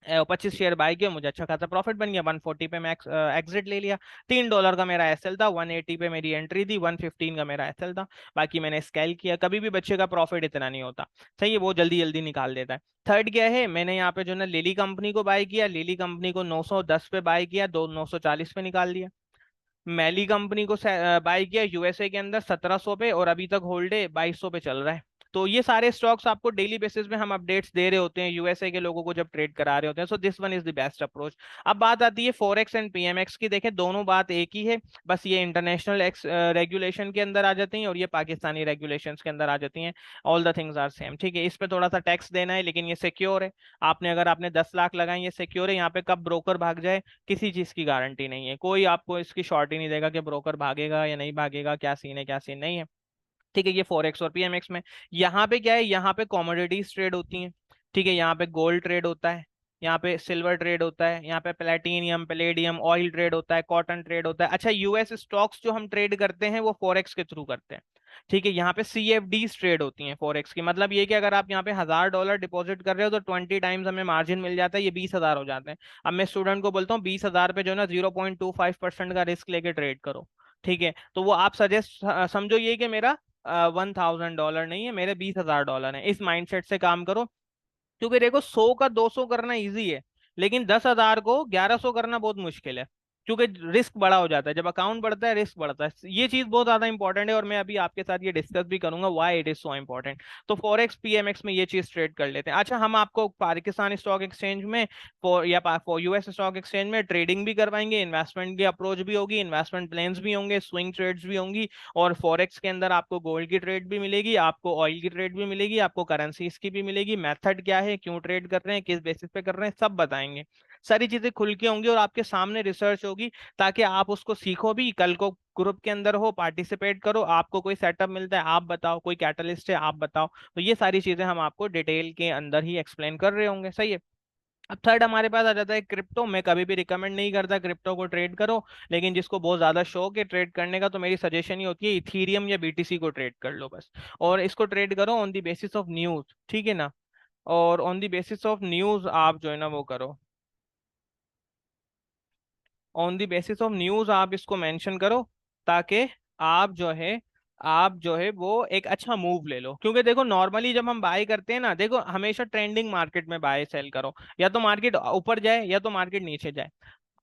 25 शेयर बाय किया, मुझे अच्छा खासा प्रॉफिट बन गया। 140 पे मैं एग्जिट ले लिया। $3 का मेरा एसएल था, 180 पे मेरी एंट्री थी, 115 का मेरा एसएल था। बाकी मैंने स्केल किया। कभी भी बच्चे का प्रॉफिट इतना नहीं होता, सही है, वो जल्दी जल्दी निकाल देता है। थर्ड क्या है, मैंने यहाँ पे जो ना लिली कंपनी को बाय किया, लिली कंपनी को 910 पे बाय किया, 940 पे निकाल दिया। मैली कंपनी को बाय किया यूएसए के अंदर 1700 पे, और अभी तक होल्ड है 2200 पे चल रहा है। तो ये सारे स्टॉक्स आपको डेली बेसिस में हम अपडेट्स दे रहे होते हैं यूएसए के लोगों को जब ट्रेड करा रहे होते हैं। So this one is the best approach. अब बात आती है फॉरेक्स एंड पीएमएक्स की। देखें दोनों बात एक ही है, बस ये इंटरनेशनल रेगुलेशन के अंदर आ जाती हैं और ये पाकिस्तानी रेगुलेशंस के अंदर आ जाती हैं। All the things are same, ठीक है। इस पे थोड़ा सा टैक्स देना है, लेकिन ये सिक्योर है। आपने 10 लाख लगाए, ये सिक्योर है। यहाँ पे कब ब्रोकर भाग जाए किसी चीज की गारंटी नहीं है, कोई आपको इसकी शॉर्टी नहीं देगा कि ब्रोकर भागेगा या नहीं भागेगा, क्या सीन है क्या सीन नहीं है, ठीक है। ये फॉरेक्स और पीएमएक्स में। यहाँ पे क्या है, यहाँ पे कमोडिटीज ट्रेड होती हैं, ठीक है। यहाँ पे गोल्ड ट्रेड होता है, यहाँ पे सिल्वर ट्रेड होता है, यहाँ पे प्लेटिनियम पैलेडियम ऑयल ट्रेड होता है, कॉटन ट्रेड होता है। अच्छा, यूएस स्टॉक्स जो हम ट्रेड करते हैं वो फॉरेक्स के थ्रू करते हैं, ठीक है। यहाँ पे CFDs ट्रेड होती हैं फॉरेक्स की। मतलब ये कि अगर आप यहाँ पे $1000 डिपॉजिट कर रहे हो तो 20 टाइम्स हमें मार्जिन मिल जाता है, ये 20,000 हो जाते हैं। अब मैं स्टूडेंट को बोलता हूँ 20,000 पे जो है ना 0.25% का रिस्क लेके ट्रेड करो, ठीक है। तो वो आप सजेस्ट समझो ये कि मेरा $1,000 नहीं है, मेरे $20,000 है। इस माइंडसेट से काम करो, क्योंकि देखो 100 का 200 करना इजी है, लेकिन 10,000 को 1100 करना बहुत मुश्किल है। क्योंकि रिस्क बड़ा हो जाता है, जब अकाउंट बढ़ता है रिस्क बढ़ता है। ये चीज बहुत ज्यादा इंपॉर्टेंट है और मैं अभी आपके साथ ये डिस्कस भी करूंगा why it is so important. तो फॉरेक्स पीएमएक्स में ये चीज ट्रेड कर लेते हैं। अच्छा, हम आपको पाकिस्तान स्टॉक एक्सचेंज में फॉर यूएस स्टॉक एक्सचेंज में ट्रेडिंग भी करवाएंगे, इन्वेस्टमेंट की अप्रोच भी होगी, इन्वेस्टमेंट प्लान्स भी होंगे, स्विंग ट्रेड्स भी होंगी, और फॉरेक्स के अंदर आपको गोल्ड की ट्रेड भी मिलेगी, आपको ऑयल की ट्रेड भी मिलेगी, आपको करेंसीज की भी मिलेगी, मेथड क्या है, क्यों ट्रेड कर रहे हैं, किस बेसिस पे कर रहे हैं, सब बताएंगे। सारी चीजें खुल के होंगी और आपके सामने रिसर्च होगी, ताकि आप उसको सीखो भी, कल को ग्रुप के अंदर हो, पार्टिसिपेट करो, आपको कोई सेटअप मिलता है आप बताओ, कोई कैटलिस्ट है आप बताओ। तो ये सारी चीजें हम आपको डिटेल के अंदर ही एक्सप्लेन कर रहे होंगे, सही है। अब थर्ड हमारे पास आ जाता है क्रिप्टो। मैं कभी भी रिकमेंड नहीं करता क्रिप्टो को ट्रेड करो, लेकिन जिसको बहुत ज्यादा शौक है ट्रेड करने का, तो मेरी सजेशन ही होती है इथीरियम या बीटीसी को ट्रेड कर लो बस। और इसको ट्रेड करो on the basis of news, ठीक है ना। और on the basis of news आप जो है ना वो करो, on the basis of news आप इसको मेंशन करो, ताकि आप जो है वो एक अच्छा मूव ले लो। क्योंकि देखो नॉर्मली जब हम बाय करते हैं ना, देखो हमेशा ट्रेंडिंग मार्केट में बाय सेल करो, या तो मार्केट ऊपर जाए या तो मार्केट नीचे जाए,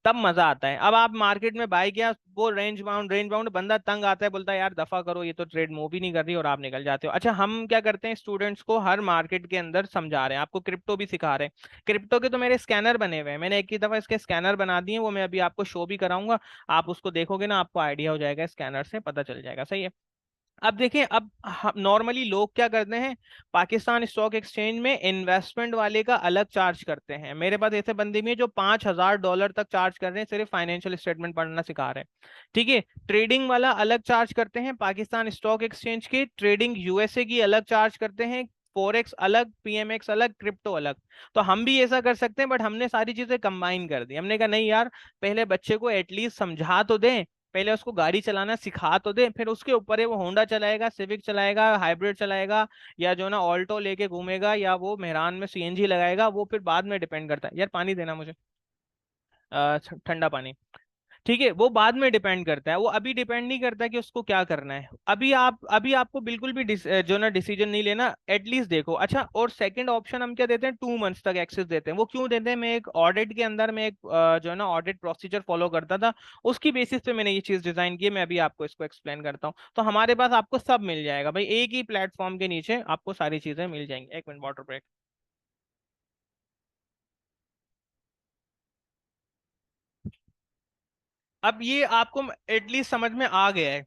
तब मजा आता है। अब आप मार्केट में बाय किया, वो रेंज बाउंड बंदा तंग आता है, बोलता है यार दफा करो, ये तो ट्रेड मूव ही नहीं कर रही, और आप निकल जाते हो। अच्छा, हम क्या करते हैं, स्टूडेंट्स को हर मार्केट के अंदर समझा रहे हैं, आपको क्रिप्टो भी सिखा रहे हैं। क्रिप्टो के तो मेरे स्कैनर बने हुए हैं, मैंने एक ही दफा इसके स्कैनर बना दिए, वो मैं अभी आपको शो भी कराऊंगा। आप उसको देखोगे ना, आपको आइडिया हो जाएगा, स्कैनर से पता चल जाएगा, सही है। अब देखिए, अब नॉर्मली लोग क्या करते हैं, पाकिस्तान स्टॉक एक्सचेंज में इन्वेस्टमेंट वाले का अलग चार्ज करते हैं। मेरे पास ऐसे बंदे भी हैं जो $5,000 तक चार्ज कर रहे हैं, सिर्फ फाइनेंशियल स्टेटमेंट पढ़ना सिखा रहे हैं, ठीक है। ट्रेडिंग वाला अलग चार्ज करते हैं, पाकिस्तान स्टॉक एक्सचेंज की ट्रेडिंग यूएसए की अलग चार्ज करते हैं, फॉरेक्स अलग, पीएमएक्स अलग, क्रिप्टो अलग। तो हम भी ऐसा कर सकते हैं, बट हमने सारी चीजें कंबाइन कर दी। हमने कहा नहीं यार, पहले बच्चे को एटलीस्ट समझा तो दें, पहले उसको गाड़ी चलाना सिखा तो दे, फिर उसके ऊपर है वो होंडा चलाएगा, सिविक चलाएगा, हाइब्रिड चलाएगा, या जो ना ऑल्टो लेके घूमेगा, या वो मेहरान में सीएनजी लगाएगा, वो फिर बाद में डिपेंड करता है। यार पानी देना मुझे, ठंडा पानी। ठीक है, वो बाद में डिपेंड करता है, वो अभी डिपेंड नहीं करता कि उसको क्या करना है। अभी आपको बिल्कुल भी जो ना डिसीजन नहीं लेना, एटलीस्ट देखो। अच्छा, और सेकंड ऑप्शन हम क्या देते हैं, 2 मंथ्स तक एक्सेस देते हैं। वो क्यों देते हैं, मैं एक ऑडिट के अंदर में एक जो है ना ऑडिट प्रोसीजर फॉलो करता था, उसकी बेसिस पे मैंने ये चीज डिजाइन की है। मैं अभी आपको इसको एक्सप्लेन करता हूँ। तो हमारे पास आपको सब मिल जाएगा भाई, एक ही प्लेटफॉर्म के नीचे आपको सारी चीजें मिल जाएंगी। एक मिनट, वाटर ब्रेक। अब ये आपको एटलीस्ट समझ में आ गया है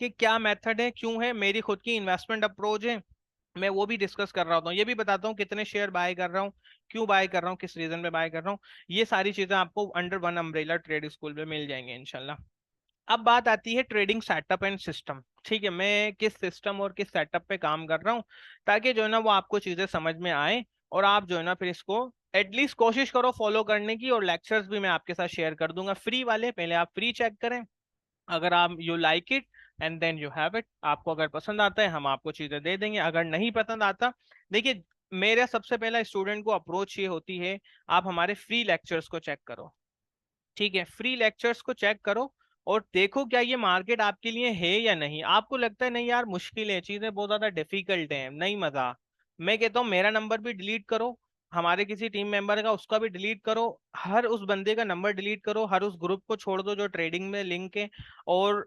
कि क्या मेथड है, क्यों है, मेरी खुद की इन्वेस्टमेंट अप्रोच है, मैं वो भी डिस्कस कर रहा होता हूँ। ये भी बताता हूँ कितने शेयर बाय कर रहा हूँ, क्यों बाय कर रहा हूँ, किस रीजन पे बाय कर रहा हूँ। ये सारी चीजें आपको under one umbrella trade school में मिल जाएंगे इंशाल्लाह। अब बात आती है ट्रेडिंग सेटअप एंड सिस्टम, ठीक है। मैं किस सिस्टम और किस सेटअप पे काम कर रहा हूँ, ताकि जो है ना वो आपको चीजें समझ में आए, और आप जो है ना फिर इसको एटलीस्ट कोशिश करो फॉलो करने की। और लेक्चर्स भी मैं आपके साथ शेयर कर दूंगा फ्री वाले, पहले आप फ्री चेक करें। अगर आप you like it and then you have it, आपको अगर पसंद आता है हम आपको चीजें दे देंगे, अगर नहीं पसंद आता, देखिए मेरा सबसे पहला स्टूडेंट को अप्रोच ये होती है, आप हमारे फ्री लेक्चर्स को चेक करो, ठीक है। फ्री लेक्चर्स को चेक करो और देखो क्या ये मार्केट आपके लिए है या नहीं। आपको लगता है नहीं यार मुश्किल है, चीजें बहुत ज्यादा डिफिकल्ट है, नहीं मजा, मैं कहता हूँ मेरा नंबर भी डिलीट करो, हमारे किसी टीम मेंबर का उसका भी डिलीट करो, हर उस बंदे का नंबर डिलीट करो, हर उस ग्रुप को छोड़ दो जो ट्रेडिंग में लिंक है। और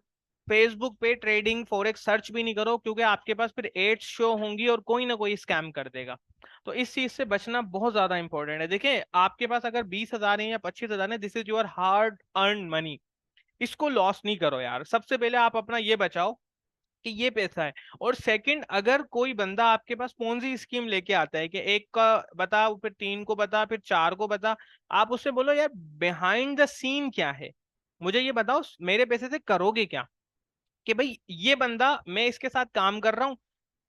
फेसबुक पे ट्रेडिंग फॉरेक्स सर्च भी नहीं करो, क्योंकि आपके पास फिर एड्स शो होंगी और कोई ना कोई स्कैम कर देगा। तो इस चीज से बचना बहुत ज्यादा इंपॉर्टेंट है। देखिए आपके पास अगर 20,000 है या 25,000 है, this is your hard earn money, इसको लॉस नहीं करो यार। सबसे पहले आप अपना ये बचाओ कि ये पैसा है। और सेकंड, अगर कोई बंदा आपके पास पोंजी स्कीम लेके आता है कि एक का बता, फिर तीन को बता, फिर चार को बता, आप उससे बोलो यार बिहाइंड द सीन क्या है, मुझे ये बताओ मेरे पैसे से करोगे क्या। कि भाई ये बंदा, मैं इसके साथ काम कर रहा हूँ,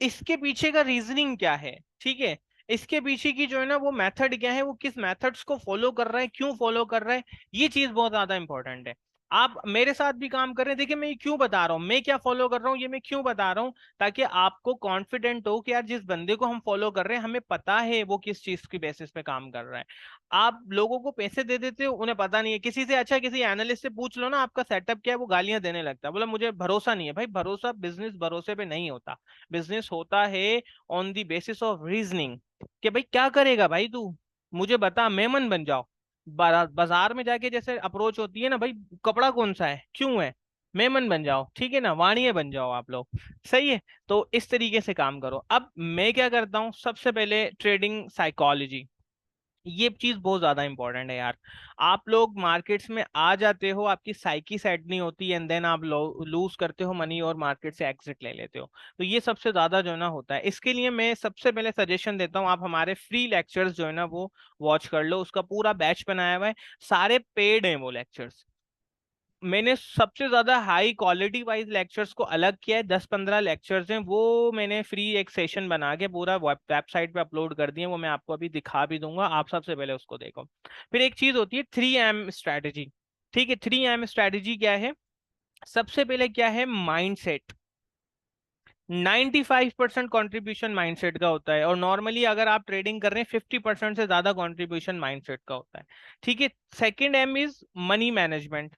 इसके पीछे का रीजनिंग क्या है, ठीक है। इसके पीछे की जो है ना वो मेथड क्या है, वो किस मेथड्स को फॉलो कर रहा है, क्यों फॉलो कर रहा है, ये चीज बहुत ज्यादा इंपॉर्टेंट है। आप मेरे साथ भी काम कर रहे हैं, देखिए मैं ये क्यों बता रहा हूँ, मैं क्या फॉलो कर रहा हूँ, ये मैं क्यों बता रहा हूँ, ताकि आपको कॉन्फिडेंट हो कि यार जिस बंदे को हम फॉलो कर रहे हैं हमें पता है वो किस चीज की बेसिस पे काम कर रहा है। आप लोगों को पैसे दे देते हो, उन्हें पता नहीं है। किसी से अच्छा, किसी एनालिस्ट से पूछ लो ना आपका सेटअप क्या है, वो गालियां देने लगता है, बोला मुझे भरोसा नहीं है। भाई भरोसा, बिजनेस भरोसे पे नहीं होता, बिजनेस होता है on the basis of reasoning. कि भाई क्या करेगा भाई तू, मुझे बता, मेमन बन जाओ। बाजार में जाके जैसे अप्रोच होती है ना, भाई कपड़ा कौन सा है, क्यों है, मेमन बन जाओ, ठीक है ना, वाणिये बन जाओ आप लोग। सही है। तो इस तरीके से काम करो। अब मैं क्या करता हूँ, सबसे पहले ट्रेडिंग साइकोलॉजी, ये चीज बहुत ज्यादा इंपॉर्टेंट है यार। आप लोग मार्केट्स में आ जाते हो, आपकी साइकी सेट नहीं होती, एंड देन आप लूज करते हो मनी और मार्केट से एग्जिट ले लेते हो। तो ये सबसे ज्यादा जो है ना होता है। इसके लिए मैं सबसे पहले सजेशन देता हूँ, आप हमारे फ्री लेक्चर्स जो है ना वो वॉच कर लो। उसका पूरा बैच बनाया हुआ है, सारे पेड हैं वो लेक्चर्स। मैंने सबसे ज्यादा हाई क्वालिटी वाइज लेक्चर्स को अलग किया है, 10-15 लेक्चर्स हैं वो, मैंने फ्री एक सेशन बना के पूरा वेबसाइट पे अपलोड कर दिए। वो मैं आपको अभी दिखा भी दूंगा, आप सबसे पहले उसको देखो। फिर एक चीज होती है 3M स्ट्रैटेजी। ठीक है, 3M स्ट्रैटेजी क्या है? सबसे पहले क्या है, माइंडसेट। 95% कॉन्ट्रीब्यूशन माइंडसेट का होता है, और नॉर्मली अगर आप ट्रेडिंग कर रहे हैं 50% से ज्यादा कॉन्ट्रीब्यूशन माइंडसेट का होता है। ठीक है। Second M is money management.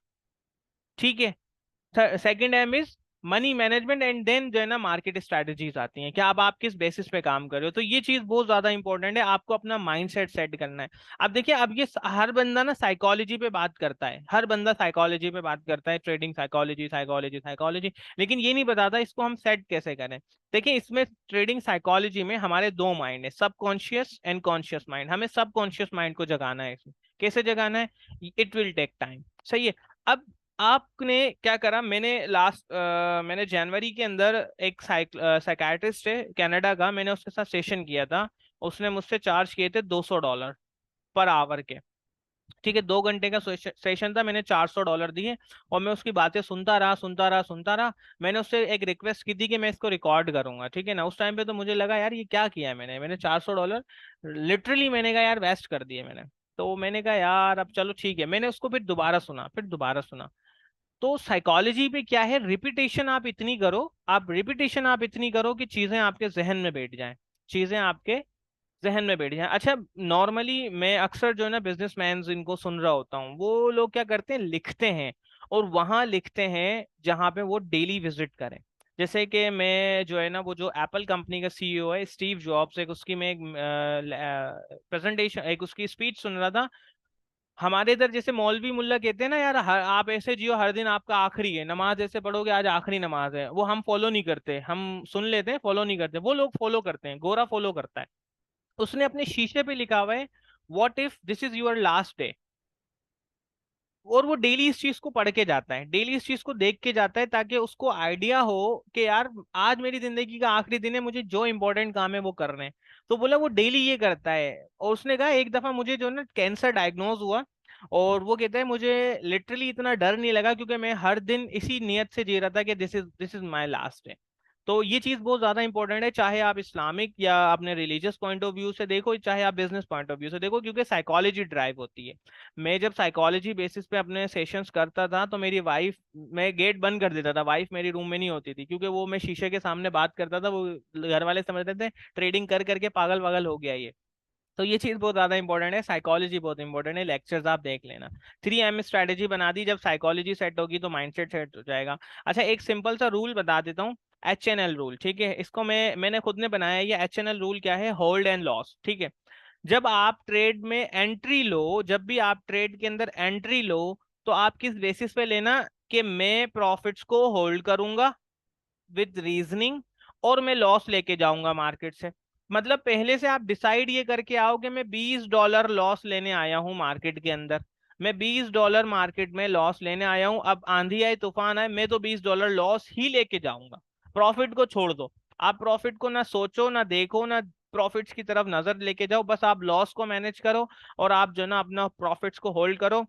ठीक है। Second M is money management, and then जो है ना मार्केट स्ट्रेटजीज आती हैं, क्या अब आप किस बेसिस पे काम कर रहे हो। तो ये चीज बहुत ज्यादा इंपॉर्टेंट है, आपको अपना माइंडसेट सेट करना है। अब देखिए, अब ये हर बंदा ना साइकोलॉजी पे बात करता है, हर बंदा साइकोलॉजी पे बात करता है, ट्रेडिंग साइकोलॉजी साइकोलॉजी साइकोलॉजी, लेकिन ये नहीं बताता इसको हम सेट कैसे करें। देखिए, इसमें ट्रेडिंग साइकोलॉजी में हमारे दो माइंड है, सबकॉन्शियस एंड कॉन्शियस माइंड। हमें सबकॉन्शियस माइंड को जगाना है इसमें। कैसे जगाना है? It will take time. सही है। अब आपने क्या करा, मैंने जनवरी के अंदर एक साइकाट्रिस्ट है कनाडा का, मैंने उसके साथ सेशन किया था। उसने मुझसे चार्ज किए थे $200 पर आवर के। ठीक है, 2 घंटे का सेशन था, मैंने $400 दिए। और मैं उसकी बातें सुनता रहा सुनता रहा सुनता रहा। मैंने उससे एक रिक्वेस्ट की थी कि मैं इसको रिकॉर्ड करूंगा, ठीक है ना। उस टाइम पे तो मुझे लगा यार ये क्या किया है मैंने $400 लिटरली मैंने कहा यार वेस्ट कर दिए मैंने। तो मैंने कहा यार अब चलो ठीक है, मैंने उसको फिर दोबारा सुना, फिर दोबारा सुना। तो साइकोलॉजी पे क्या है, रिपीटेशन आप इतनी करो, आप रिपीटेशन आप इतनी करो कि चीजें आपके जहन में बैठ जाएं, चीजें आपके जहन में बैठ जाएं। अच्छा, नॉर्मली मैं अक्सर जो है ना बिजनेसमैन इनको सुन रहा होता हूँ, वो लोग क्या करते हैं, लिखते हैं, और वहां लिखते हैं जहां पे वो डेली विजिट करें। जैसे कि मैं जो है ना, वो जो एप्पल कंपनी का सीईओ है स्टीव जॉब्स, एक उसकी मैं एक प्रेजेंटेशन, एक उसकी स्पीच सुन रहा था। हमारे इधर जैसे मौलवी मुल्ला कहते हैं ना यार, आप ऐसे जियो हर दिन आपका आखिरी है, नमाज ऐसे पढ़ोगे आज आखिरी नमाज है, वो हम फॉलो नहीं करते, हम सुन लेते हैं, फॉलो नहीं करते। वो लोग फॉलो करते हैं, गोरा फॉलो करता है। उसने अपने शीशे पे लिखा हुआ है, what if this is your last day. और वो डेली इस चीज को पढ़ के जाता है, डेली इस चीज को देख के जाता है, ताकि उसको आइडिया हो कि यार आज मेरी जिंदगी का आखिरी दिन है, मुझे जो इंपॉर्टेंट काम है वो करने हैं। तो बोला वो डेली ये करता है। और उसने कहा एक दफा मुझे जो ना कैंसर डायग्नोज हुआ, और वो कहता है मुझे लिटरली इतना डर नहीं लगा, क्योंकि मैं हर दिन इसी नियत से जी रहा था कि this is my last day. तो ये चीज बहुत ज्यादा इंपॉर्टेंट है, चाहे आप इस्लामिक या अपने रिलीजियस पॉइंट ऑफ व्यू से देखो, चाहे आप बिजनेस पॉइंट ऑफ व्यू से देखो, क्योंकि साइकोलॉजी ड्राइव होती है। मैं जब साइकोलॉजी बेसिस पे अपने सेशंस करता था, तो मेरी वाइफ, मैं गेट बंद कर देता था, वाइफ मेरी रूम में नहीं होती थी, क्योंकि वो मैं शीशे के सामने बात करता था, वो घर वाले समझते थे ट्रेडिंग कर करके पागल पागल हो गया ये। तो ये चीज बहुत ज्यादा इंपॉर्टेंट है, साइकोलॉजी बहुत इंपॉर्टेंट है, लेक्चर्स आप देख लेना। 3M स्ट्रैटेजी बना दी, जब साइकोलॉजी सेट होगी तो माइंडसेट सेट हो जाएगा। अच्छा, एक सिंपल सा रूल बता देता हूँ, HNL रूल। ठीक है, इसको मैंने खुद ने बनाया है। ये HNL रूल क्या है, होल्ड एंड लॉस। ठीक है, जब आप ट्रेड में एंट्री लो, जब भी आप ट्रेड के अंदर एंट्री लो, तो आप किस बेसिस पे लेना, कि मैं प्रॉफिट्स को होल्ड करूंगा विद रीजनिंग, और मैं लॉस लेके जाऊंगा मार्केट से। मतलब पहले से आप डिसाइड ये करके आओ कि मैं $20 लॉस लेने आया हूं मार्केट के अंदर, मैं $20 मार्केट में लॉस लेने आया हूं। अब आंधी आए तूफान आए, मैं तो $20 लॉस ही लेके जाऊंगा, प्रॉफिट को छोड़ दो। आप प्रॉफिट को ना सोचो ना देखो ना, प्रॉफिट्स की तरफ नजर लेके जाओ, बस आप लॉस को मैनेज करो, और आप जो ना अपना प्रॉफिट्स को होल्ड करो।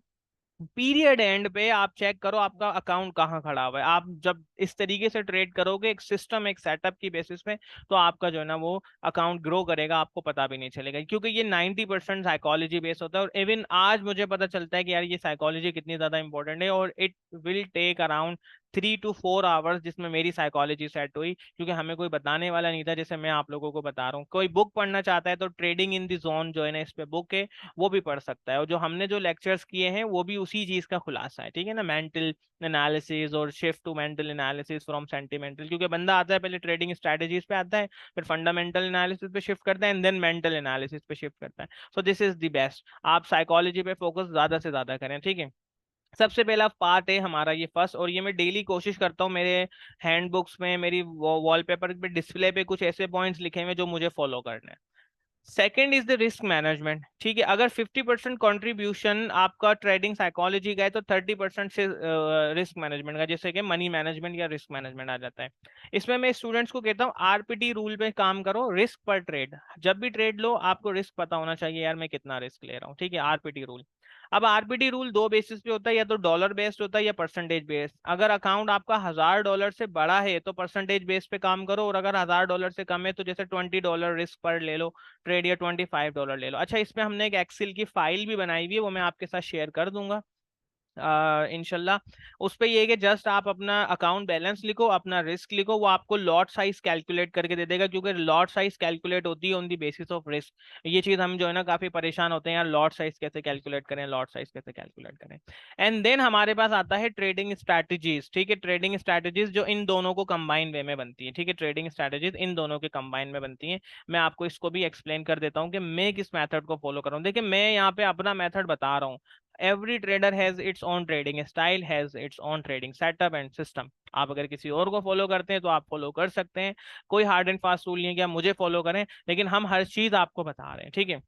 पीरियड एंड पे आप चेक करो आपका अकाउंट कहाँ खड़ा हुआ है। आप जब इस तरीके से ट्रेड करोगे, एक सिस्टम एक सेटअप की बेसिस पे, तो आपका जो है ना वो अकाउंट ग्रो करेगा, आपको पता भी नहीं चलेगा, क्योंकि ये 90% साइकोलॉजी बेस होता है। और इवन आज मुझे पता चलता है कि यार ये साइकोलॉजी कितनी ज्यादा इंपॉर्टेंट है, और it will take around 3 to 4 hours जिसमें मेरी साइकोलॉजी सेट हुई, क्योंकि हमें कोई बताने वाला नहीं था, जैसे मैं आप लोगों को बता रहा हूँ। कोई बुक पढ़ना चाहता है तो ट्रेडिंग इन द जोन जो है ना, इस पे बुक है, वो भी पढ़ सकता है। और जो हमने जो लेक्चर्स किए हैं वो भी उसी चीज का खुलासा है, ठीक है ना, मेंटल एनालिसिस और shift to mental analysis from sentimental. क्योंकि बंदा आता है पहले ट्रेडिंग स्ट्रेटेजीज पे आता है, फिर फंडामेंटल एनालिसिस पे शिफ्ट करता है, एंड देन मेंटल एनालिसिस पे शिफ्ट करता है। So this is the best. आप साइकोलॉजी पे फोकस ज्यादा से ज्यादा करें, ठीक है। सबसे पहला पार्ट है हमारा ये फर्स्ट, और ये मैं डेली कोशिश करता हूँ मेरे हैंड बुक्स में, मेरी वॉलपेपर पे, डिस्प्ले पे कुछ ऐसे पॉइंट्स लिखे हुए जो मुझे फॉलो करने हैं। Second is the risk management, ठीक है। अगर 50% कॉन्ट्रीब्यूशन आपका ट्रेडिंग साइकोलॉजी का है तो 30% से रिस्क मैनेजमेंट का, जैसे कि मनी मैनेजमेंट या रिस्क मैनेजमेंट आ जाता है। इसमें मैं स्टूडेंट्स को कहता हूँ आरपीटी रूल पे काम करो, रिस्क पर ट्रेड। जब भी ट्रेड लो आपको रिस्क पता होना चाहिए, यार मैं कितना रिस्क ले रहा हूँ, ठीक है, आरपीटी रूल। अब आरपीटी रूल दो बेसिस पे होता है, या तो डॉलर बेस्ड होता है या परसेंटेज बेस्ड। अगर अकाउंट आपका $1000 से बड़ा है तो परसेंटेज बेस पे काम करो, और अगर $1000 से कम है तो जैसे $20 रिस्क पर ले लो ट्रेड, या $25 ले लो। अच्छा, इसमें हमने एक एक्सेल की फाइल भी बनाई हुई है, वो मैं आपके साथ शेयर कर दूंगा इनशाला। उस पे ये है कि जस्ट आप अपना अकाउंट बैलेंस लिखो, अपना रिस्क लिखो, वो आपको लॉट साइज कैलकुलेट करके दे देगा, क्योंकि लॉट साइज कैलकुलेट होती है on the basis of risk. ये चीज हम जो है ना काफी परेशान होते हैं यार, लॉट साइज कैसे कैलकुलेट करें, लॉट साइज कैसे कैलकुलेट करें। एंड देन हमारे पास आता है ट्रेडिंग स्ट्रैटेजीज, ठीक है, ट्रेडिंग स्ट्रैटेजीज जो इन दोनों को कंबाइन वे में बनती है, ठीक है, ट्रेडिंग स्ट्रैटेजीज इन दोनों के कंबाइन में बनती है। मैं आपको इसको भी एक्सप्लेन कर देता हूँ कि मैं किस मेथड को फॉलो कर रहा हूँ। देखिए मैं यहाँ पे अपना मेथड बता रहा हूँ। Every trader has its own trading style, has its own trading setup and system। आप अगर किसी और को फॉलो करते हैं तो आप फॉलो कर सकते हैं, कोई हार्ड एंड फास्ट रूल नहीं है कि आप मुझे फॉलो करें, लेकिन हम हर चीज आपको बता रहे हैं, ठीक है।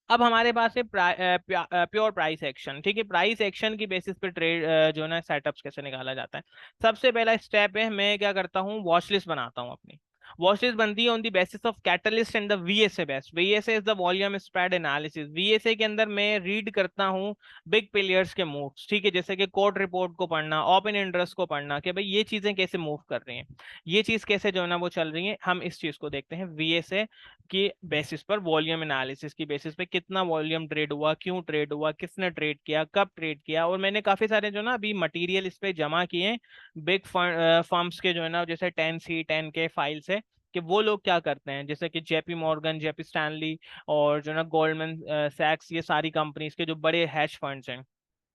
अब हमारे पास है प्योर प्राइस एक्शन, ठीक है। प्राइस एक्शन की बेसिस पे ट्रेड जो है ना सेटअप्स कैसे निकाला जाता है। सबसे पहला स्टेप है, मैं क्या करता हूँ, वॉच लिस्ट बनाता हूँ अपनी। वॉच लिस्ट बनती है on the basis of catalyst and the VSA best. VSA is the volume spread analysis. VSA के अंदर मैं रीड करता हूँ बिग प्लेयर्स के मूव्स, ठीक है, जैसे कि कोर्ट रिपोर्ट को पढ़ना, ओपन इंटरेस्ट को पढ़ना, कि भाई ये चीजें कैसे मूव कर रही हैं, ये चीज कैसे जो है ना वो चल रही है। हम इस चीज को देखते हैं वीएसए की बेसिस पर, वॉल्यूम एनालिसिस की बेसिस पे, कितना वॉल्यूम ट्रेड हुआ, क्यों ट्रेड हुआ, किसने ट्रेड किया, कब ट्रेड किया। और मैंने काफी सारे जो ना अभी मटेरियल इस पे जमा किए हैं बिग फर्म्स के जो है ना, जैसे 10 के फाइल से, कि वो लोग क्या करते हैं, जैसे कि जेपी मॉर्गन, जेपी स्टैनली और जो ना गोल्डमैन सैक्स, ये सारी कंपनीज के जो बड़े हैश फंड्स हैं,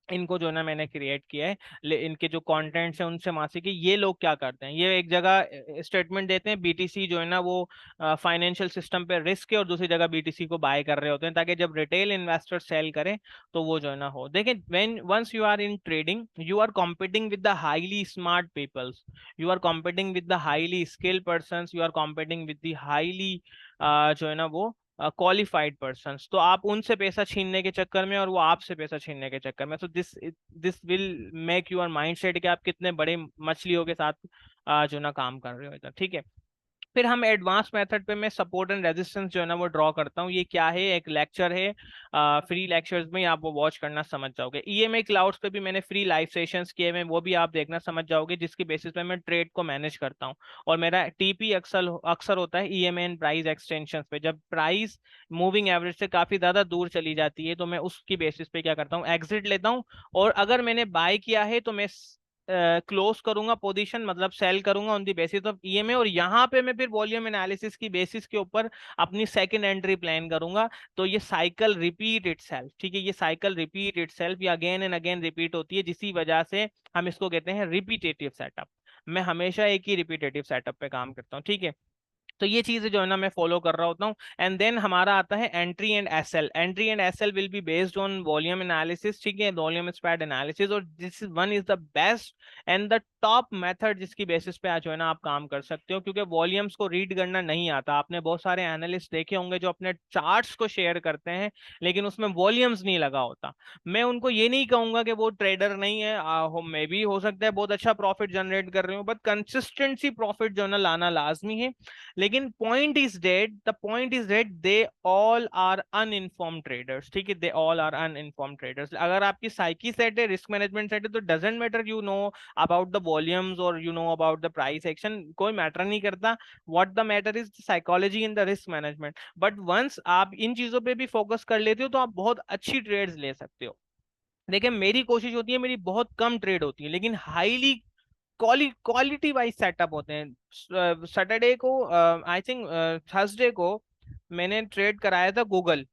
इनको जो ना मैंने क्रिएट किया है। इनके जो कंटेंट्स हैं उनसे मासी की, ये लोग क्या करते हैं, ये एक जगह स्टेटमेंट देते हैं, बीटीसी जो है ना वो फाइनेंशियल सिस्टम पे रिस्क है, और दूसरी जगह बीटीसी को बाय कर रहे होते हैं, ताकि जब रिटेल इन्वेस्टर सेल करें तो वो जो है ना हो। देखिए when once you are in trading you are competing with the highly smart peoples, you are competing with the highly skilled person, you are competing with the highly जो है ना वो क्वालिफाइड पर्सन्स। तो आप उनसे पैसा छीनने के चक्कर में और वो आपसे पैसा छीनने के चक्कर में, तो this this will make your mind set कि आप कितने बड़े मछलियों के साथ जो ना काम कर रहे हो इधर, ठीक है। फिर हम एडवांस मेथड पे मैं सपोर्ट एंड रेजिस्टेंस जो है ना वो ड्रॉ करता हूँ। ये क्या है, एक लेक्चर है, फ्री लेक्चर्स में आप वो वॉच करना समझ जाओगे। ईएमए क्लाउड्स पे भी मैंने फ्री लाइव सेशंस किए हुए, वो भी आप देखना समझ जाओगे, जिसकी बेसिस पे मैं ट्रेड को मैनेज करता हूँ। और मेरा टीपी अक्सर अक्सर होता है ईएमए एंड प्राइस एक्सटेंशन पे। जब प्राइस मूविंग एवरेज से काफी ज्यादा दूर चली जाती है तो मैं उसकी बेसिस पे क्या करता हूँ, एग्जिट लेता हूँ। और अगर मैंने बाय किया है तो मैं क्लोज करूंगा पोजीशन, मतलब सेल करूंगा on the basis of EMA, और यहाँ पे मैं फिर वॉल्यूम एनालिसिस की बेसिस के ऊपर अपनी सेकंड एंट्री प्लान करूंगा। तो ये साइकिल रिपीट इटसेल्फ, ठीक है, ये साइकिल रिपीट इटसेल्फ, या अगेन एंड अगेन रिपीट होती है, जिसी वजह से हम इसको कहते हैं रिपीटेटिव सेटअप। मैं हमेशा एक ही रिपीटेटिव सेटअप पे काम करता हूँ, ठीक है। तो ये चीजें जो है ना मैं फॉलो कर रहा होता हूँ। एंड देन हमारा आता है entry and SL. Entry and SL will be based on volume analysis, ठीक है, वॉल्यूम स्प्रेड एनालिसिस। और this is one is the best and the top method जिसकी बेसिस पे आज जो है ना आप काम कर सकते हो, क्योंकि वॉल्यूम्स को रीड करना नहीं आता। आपने बहुत सारे एनालिस्ट देखे होंगे जो अपने चार्ट्स को शेयर करते हैं लेकिन उसमें वॉल्यूम्स नहीं लगा होता। मैं उनको ये नहीं कहूंगा कि वो ट्रेडर नहीं है, मे भी हो सकता है बहुत अच्छा प्रॉफिट जनरेट कर रहे हो, बट कंसिस्टेंसी प्रॉफिट जो है ना लाना लाजमी है। लेकिन point is that, the point is that they all are uninformed traders, ठीक है, they all are uninformed traders. अगर आपकी साइकी सेट है, रिस्क मैनेजमेंट सेट है, तो doesn't matter you know about the volumes और you know about the price action, कोई matter नहीं करता। What the matter is psychology in the risk management. But once आप इन चीजों पे भी फोकस कर लेते हो तो आप बहुत अच्छी ट्रेड्स ले सकते हो। देखिए मेरी कोशिश होती है, मेरी बहुत कम ट्रेड होती है लेकिन हाईली क्वालिटी वाइज सेटअप होते हैं। सैटरडे को, आई थिंक थर्सडे को मैंने ट्रेड कराया था गूगल,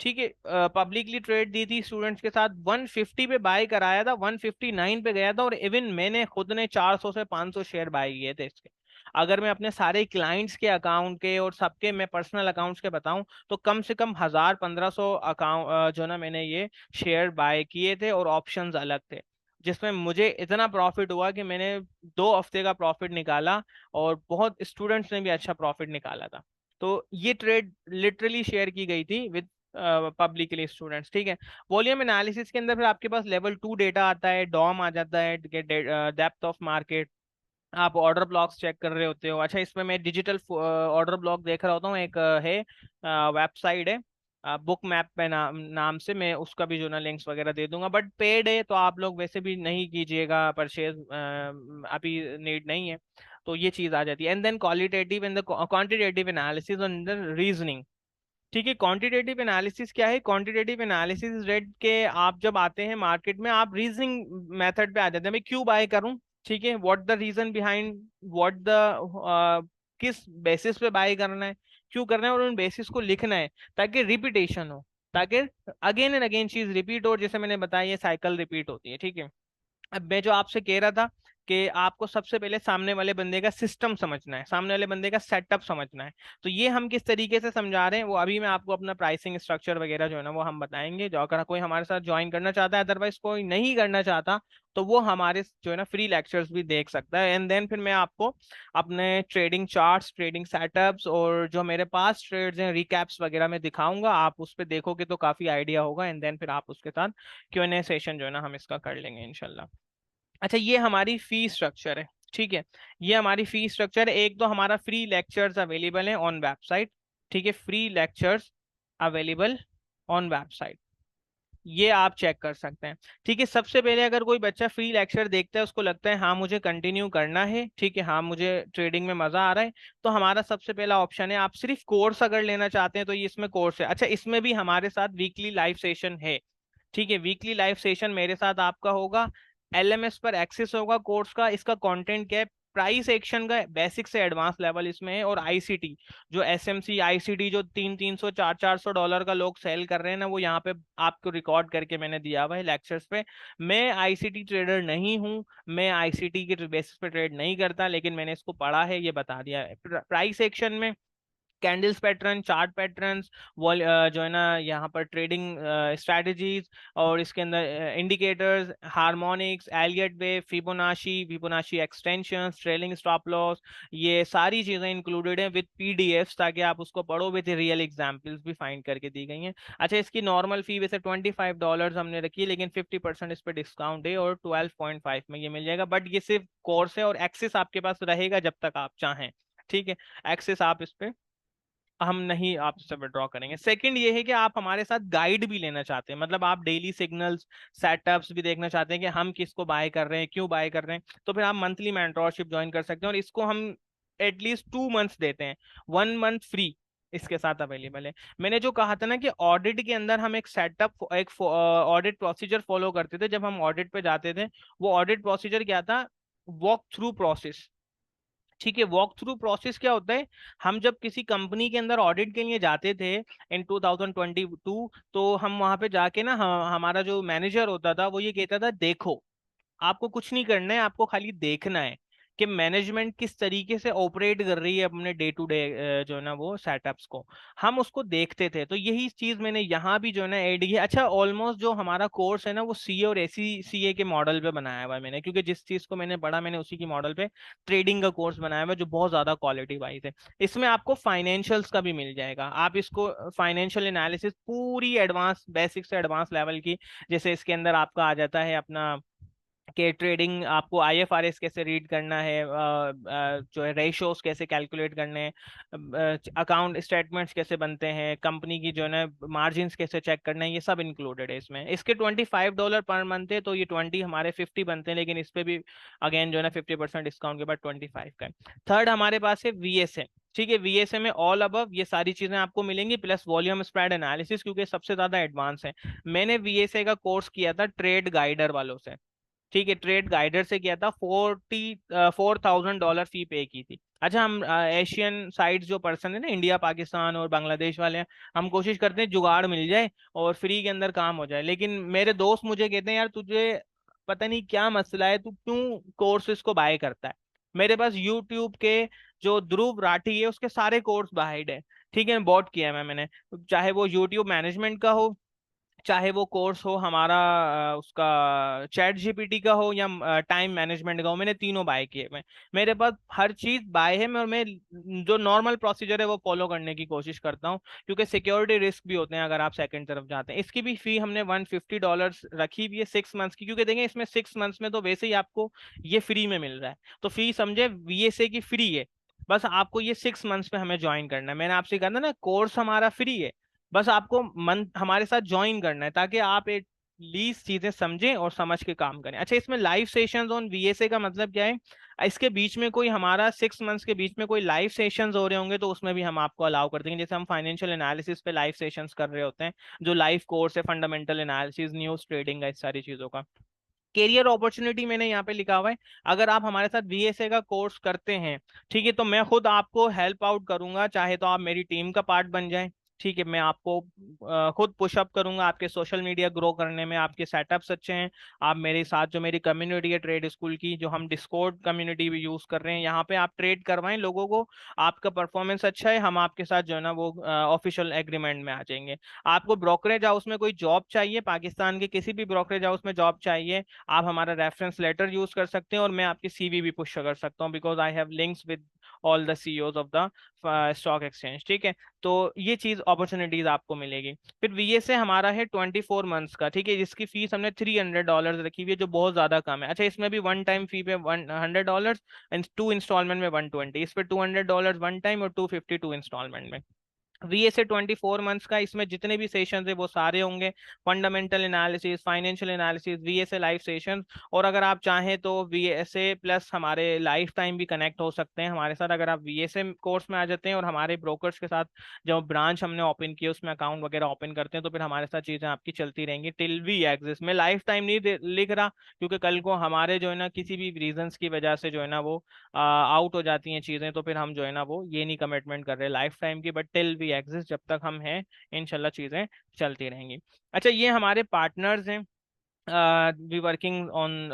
ठीक है, पब्लिकली ट्रेड दी थी स्टूडेंट्स के साथ, 150 पे बाय कराया था, 159 पे गया था, और इवन मैंने खुद ने 400 से 500 शेयर बाय किए थे इसके। अगर मैं अपने सारे क्लाइंट्स के अकाउंट के और सबके मैं पर्सनल अकाउंट्स के बताऊं तो कम से कम 1000-1500 अकाउंट जो ना मैंने ये शेयर बाय किए थे, और ऑप्शंस अलग थे, जिसमें मुझे इतना प्रॉफिट हुआ कि मैंने 2 हफ्ते का प्रॉफिट निकाला, और बहुत स्टूडेंट्स ने भी अच्छा प्रॉफिट निकाला था। तो ये ट्रेड लिटरली शेयर की गई थी विद पब्लिकली स्टूडेंट्स, ठीक है। वॉल्यूम एनालिसिस के अंदर फिर आपके पास लेवल 2 डेटा आता है, डॉम आ जाता है, डेप्थ ऑफ मार्केट, आप ऑर्डर ब्लॉक्स चेक कर रहे होते हो। अच्छा, इसमें मैं डिजिटल ऑर्डर ब्लॉक देख रहा होता हूँ, एक है वेबसाइट है बुक मैप पे नाम से, मैं उसका भी जो ना लिंक्स वगैरह दे दूंगा, बट पेड है तो आप लोग वैसे भी नहीं कीजिएगा परचेज, अभी नीड नहीं है। तो ये चीज आ जाती है। And then qualitative and the quantitative analysis on the reasoning, ठीक है। क्वांटिटेटिव एनालिसिस क्या है? क्वांटिटेटिव एनालिसिस रेट के आप जब आते हैं मार्केट में, आप रीजनिंग मेथड पे आ जाते हैं, मैं क्यों बाय करूं, ठीक है, what the reason behind, what the किस बेसिस पे बाय करना है, क्यों करना है, और उन बेसिस को लिखना है ताकि रिपीटेशन हो, ताकि अगेन एंड अगेन चीज रिपीट हो। जैसे मैंने बताया ये साइकिल रिपीट होती है, ठीक है। अब मैं जो आपसे कह रहा था कि आपको सबसे पहले सामने वाले बंदे का सिस्टम समझना है, सामने वाले बंदे का सेटअप समझना है। तो ये हम किस तरीके से समझा रहे हैं वो अभी मैं आपको अपना प्राइसिंग स्ट्रक्चर वगैरह जो है ना वो हम बताएंगे, जो अगर कोई हमारे साथ ज्वाइन करना चाहता है, अदरवाइज कोई नहीं करना चाहता तो वो हमारे जो है ना फ्री लेक्चर्स भी देख सकता है। एंड देन फिर मैं आपको अपने ट्रेडिंग चार्ट्स, ट्रेडिंग सेटअप्स और जो मेरे पास ट्रेड्स हैं रिकैप्स वगैरह में दिखाऊंगा, आप उस पर देखोगे तो काफी आइडिया होगा। एंड देन फिर आप उसके साथ Q&A सेशन जो है ना हम इसका कर लेंगे इंशाल्लाह। अच्छा, ये हमारी फी स्ट्रक्चर है, ठीक है। ये हमारी फी स्ट्रक्चर है। एक तो हमारा फ्री लेक्चर्स अवेलेबल है ऑन वेबसाइट, ठीक है, free lectures available on website, ये आप चेक कर सकते हैं, ठीक है। सबसे पहले अगर कोई बच्चा फ्री लेक्चर देखता है, उसको लगता है हाँ मुझे कंटिन्यू करना है, ठीक है, हाँ मुझे ट्रेडिंग में मजा आ रहा है, तो हमारा सबसे पहला ऑप्शन है, आप सिर्फ कोर्स अगर लेना चाहते हैं तो ये इसमें कोर्स है। अच्छा, इसमें भी हमारे साथ वीकली लाइव सेशन है, ठीक है। वीकली लाइव सेशन मेरे साथ आपका होगा, LMS पर एक्सेस होगा कोर्स का। इसका कंटेंट क्या है? प्राइस एक्शन का बेसिक से एडवांस लेवल इसमें है, और आईसीटी जो SMC आईसीटी जो 300-300 400-400 डॉलर का लोग सेल कर रहे हैं ना, वो यहाँ पे आपको रिकॉर्ड करके मैंने दिया हुआ है लेक्चर्स पे। मैं आईसीटी ट्रेडर नहीं हूँ, मैं आईसीटी के बेसिस पे ट्रेड नहीं करता, लेकिन मैंने इसको पढ़ा है, ये बता दिया है। प्राइस एक्शन में कैंडल्स पैटर्न, चार्ट पैटर्न्स, जो है ना यहाँ पर ट्रेडिंग स्ट्रेटजीज, और इसके अंदर indicators, harmonics, Elliott wave, Fibonacci, Fibonacci extensions, trailing stop loss, ये सारी चीजें इंक्लूडेड हैं विद PDFs, ताकि आप उसको पढ़ो, विद रियल एग्जाम्पल्स भी फाइंड करके दी गई हैं। अच्छा, इसकी नॉर्मल फी वैसे $25 हमने रखी है, लेकिन 50% इस पर डिस्काउंट है, और 12.5 में ये मिल जाएगा। बट ये सिर्फ कोर्स है, और एक्सेस आपके पास रहेगा जब तक आप चाहें, ठीक है। एक्सेस आप इस पे, हम नहीं आपसे विड्रॉ करेंगे। सेकंड ये है कि आप हमारे साथ गाइड भी लेना चाहते हैं, मतलब आप डेली सिग्नल्स, सेटअप्स भी देखना चाहते हैं कि हम किसको बाय कर रहे हैं, क्यों बाय कर रहे हैं, तो फिर आप मंथली मेंटरशिप ज्वाइन कर सकते हैं, और इसको हम एटलीस्ट 2 मंथ्स देते हैं, 1 मंथ फ्री इसके साथ अवेलेबल है। मैंने जो कहा था ना कि ऑडिट के अंदर हम एक सेटअप, एक ऑडिट प्रोसीजर फॉलो करते थे जब हम ऑडिट पे जाते थे। वो ऑडिट प्रोसीजर क्या था? वॉक थ्रू प्रोसेस, ठीक है। वॉक थ्रू प्रोसेस क्या होता है? हम जब किसी कंपनी के अंदर ऑडिट के लिए जाते थे इन 2022, तो हम वहां पे जाके ना, हमारा जो मैनेजर होता था वो ये कहता था, देखो आपको कुछ नहीं करना है, आपको खाली देखना है कि मैनेजमेंट किस तरीके से ऑपरेट कर रही है अपने डे टू डे जो है ना वो सेटअप्स को, हम उसको देखते थे। तो यही चीज मैंने यहाँ भी जो है ना ऐड की है। अच्छा, ऑलमोस्ट जो हमारा कोर्स है ना वो CA और ACCA के मॉडल पे बनाया हुआ है मैंने, क्योंकि जिस चीज को मैंने पढ़ा मैंने उसी की मॉडल पे ट्रेडिंग का कोर्स बनाया हुआ है, जो बहुत ज्यादा क्वालिटी वाइज है। इसमें आपको फाइनेंशियल्स का भी मिल जाएगा, आप इसको फाइनेंशियल एनालिसिस पूरी एडवांस, बेसिक से एडवांस लेवल की, जैसे इसके अंदर आपका आ जाता है अपना कि ट्रेडिंग, आपको IFRS कैसे रीड करना है, जो है रेशोस कैसे कैलकुलेट करने हैं, अकाउंट स्टेटमेंट्स कैसे बनते हैं, कंपनी की जो है ना मार्जिन कैसे चेक करना है, ये सब इंक्लूडेड है इसमें। इसके $25 पर मंथ है, तो ये 20 हमारे 50 बनते हैं, लेकिन इस पे भी अगेन जो है ना 50% डिस्काउंट के बाद 25 का है। थर्ड हमारे पास है VSA, ठीक है। VSA में ऑल अबव ये सारी चीजें आपको मिलेंगी, प्लस वॉल्यूम स्प्रेड एनालिसिस, क्योंकि सबसे ज्यादा एडवांस है। मैंने VSA का कोर्स किया था ट्रेड गाइडर वालों से, ठीक है, ट्रेड गाइडर से किया था, $44,000 फी पे की थी। अच्छा, हम एशियन साइड्स जो पर्सन है ना, इंडिया पाकिस्तान और बांग्लादेश वाले हैं, हम कोशिश करते हैं जुगाड़ मिल जाए और फ्री के अंदर काम हो जाए। लेकिन मेरे दोस्त मुझे कहते हैं यार तुझे पता नहीं क्या मसला है, तू क्यों कोर्सेज को बाय करता है। मेरे पास यूट्यूब के जो ध्रुव राठी है उसके सारे कोर्स बाइड है। ठीक है, बॉट किया है मैंने, चाहे वो यूट्यूब मैनेजमेंट का हो, चाहे वो कोर्स हो हमारा उसका चैट जीपीटी का हो, या टाइम मैनेजमेंट का हो, मैंने तीनों बाय किए हुए हैं। मेरे पास हर चीज बाय है, और मैं जो नॉर्मल प्रोसीजर है वो फॉलो करने की कोशिश करता हूँ, क्योंकि सिक्योरिटी रिस्क भी होते हैं अगर आप सेकंड तरफ जाते हैं। इसकी भी फी हमने $150 रखी हुई है 6 मंथ्स की, क्योंकि देखें इसमें 6 मंथ्स में तो वैसे ही आपको ये फ्री में मिल रहा है, तो फी समझे वीएसए की फ्री है। बस आपको ये 6 मंथ्स पे हमें ज्वाइन करना है। मैंने आपसे कहा था ना कोर्स हमारा फ्री है, बस आपको मन हमारे साथ ज्वाइन करना है, ताकि आप एक लीस्ट चीजें समझें और समझ के काम करें। अच्छा, इसमें लाइव सेशंस ऑन वीएसए का मतलब क्या है? इसके बीच में कोई हमारा 6 मंथ्स के बीच में कोई लाइव सेशंस हो रहे होंगे तो उसमें भी हम आपको अलाउ कर देंगे। जैसे हम फाइनेंशियल एनालिसिस पे लाइव सेशंस कर रहे होते हैं, जो लाइव कोर्स है फंडामेंटल एनालिसिस, न्यूज ट्रेडिंग का, इस सारी चीजों का। कैरियर अपॉर्चुनिटी मैंने यहाँ पे लिखा हुआ है, अगर आप हमारे साथ वीएसए का कोर्स करते हैं, ठीक है, तो मैं खुद आपको हेल्प आउट करूंगा, चाहे तो आप मेरी टीम का पार्ट बन जाएं। ठीक है, मैं आपको खुद पुशअप करूंगा आपके सोशल मीडिया ग्रो करने में, आपके सेटअप्स अच्छे हैं। आप मेरे साथ जो मेरी कम्युनिटी है ट्रेड स्कूल की, जो हम डिस्कॉर्ड कम्युनिटी भी यूज कर रहे हैं, यहाँ पे आप ट्रेड करवाएं लोगों को, आपका परफॉर्मेंस अच्छा है, हम आपके साथ जो है ना वो ऑफिशियल एग्रीमेंट में आ जाएंगे। आपको ब्रोकरेज हाउस में कोई जॉब चाहिए, पाकिस्तान के किसी भी ब्रोकरेज हाउस में जॉब चाहिए, आप हमारा रेफरेंस लेटर यूज कर सकते हैं, और मैं आपकी सीवी भी पुश कर सकता हूँ, because I have links with all the CEOs of the stock exchange. ठीक है, तो ये चीज अपॉर्चुनिटीज आपको मिलेगी। फिर वीएसए हमारा है 24 मंथ्स का, ठीक है, जिसकी फीस हमने $300 रखी हुई है, जो बहुत ज्यादा कम है। अच्छा, इसमें भी वन टाइम फी पे $100 एंड 2 इंस्टॉलमेंट में 120, इस पे $200 वन टाइम और 252 इंस्टॉलमेंट में। वीएसए 24 मंथ्स का, इसमें जितने भी सेशन है वो सारे होंगे, fundamental analysis, financial analysis, VSA live session. और अगर आप चाहें तो वीएसए प्लस हमारे लाइफ टाइम भी कनेक्ट हो सकते हैं हमारे साथ, अगर आप वीएसए कोर्स में आ जाते हैं और हमारे ब्रोकर्स के साथ जो ब्रांच हमने ओपन किया उसमें अकाउंट वगैरह ओपन करते हैं, तो फिर हमारे साथ चीजें आपकी चलती रहेंगी टिल वी एग्जिस्ट। मैं लाइफ टाइम नहीं लिख रहा, क्योंकि कल को हमारे जो है ना किसी भी रीजंस की वजह से जो है ना वो आउट हो जाती हैं चीजें, तो फिर हम जो है ना वो ये नहीं कमिटमेंट कर रहे लाइफ टाइम की, बट टिल वी एग्जिस्ट, जब तक हम हैं इंशाल्लाह चीजें चलती रहेंगी। अच्छा, ये हमारे पार्टनर्स हैं, we working on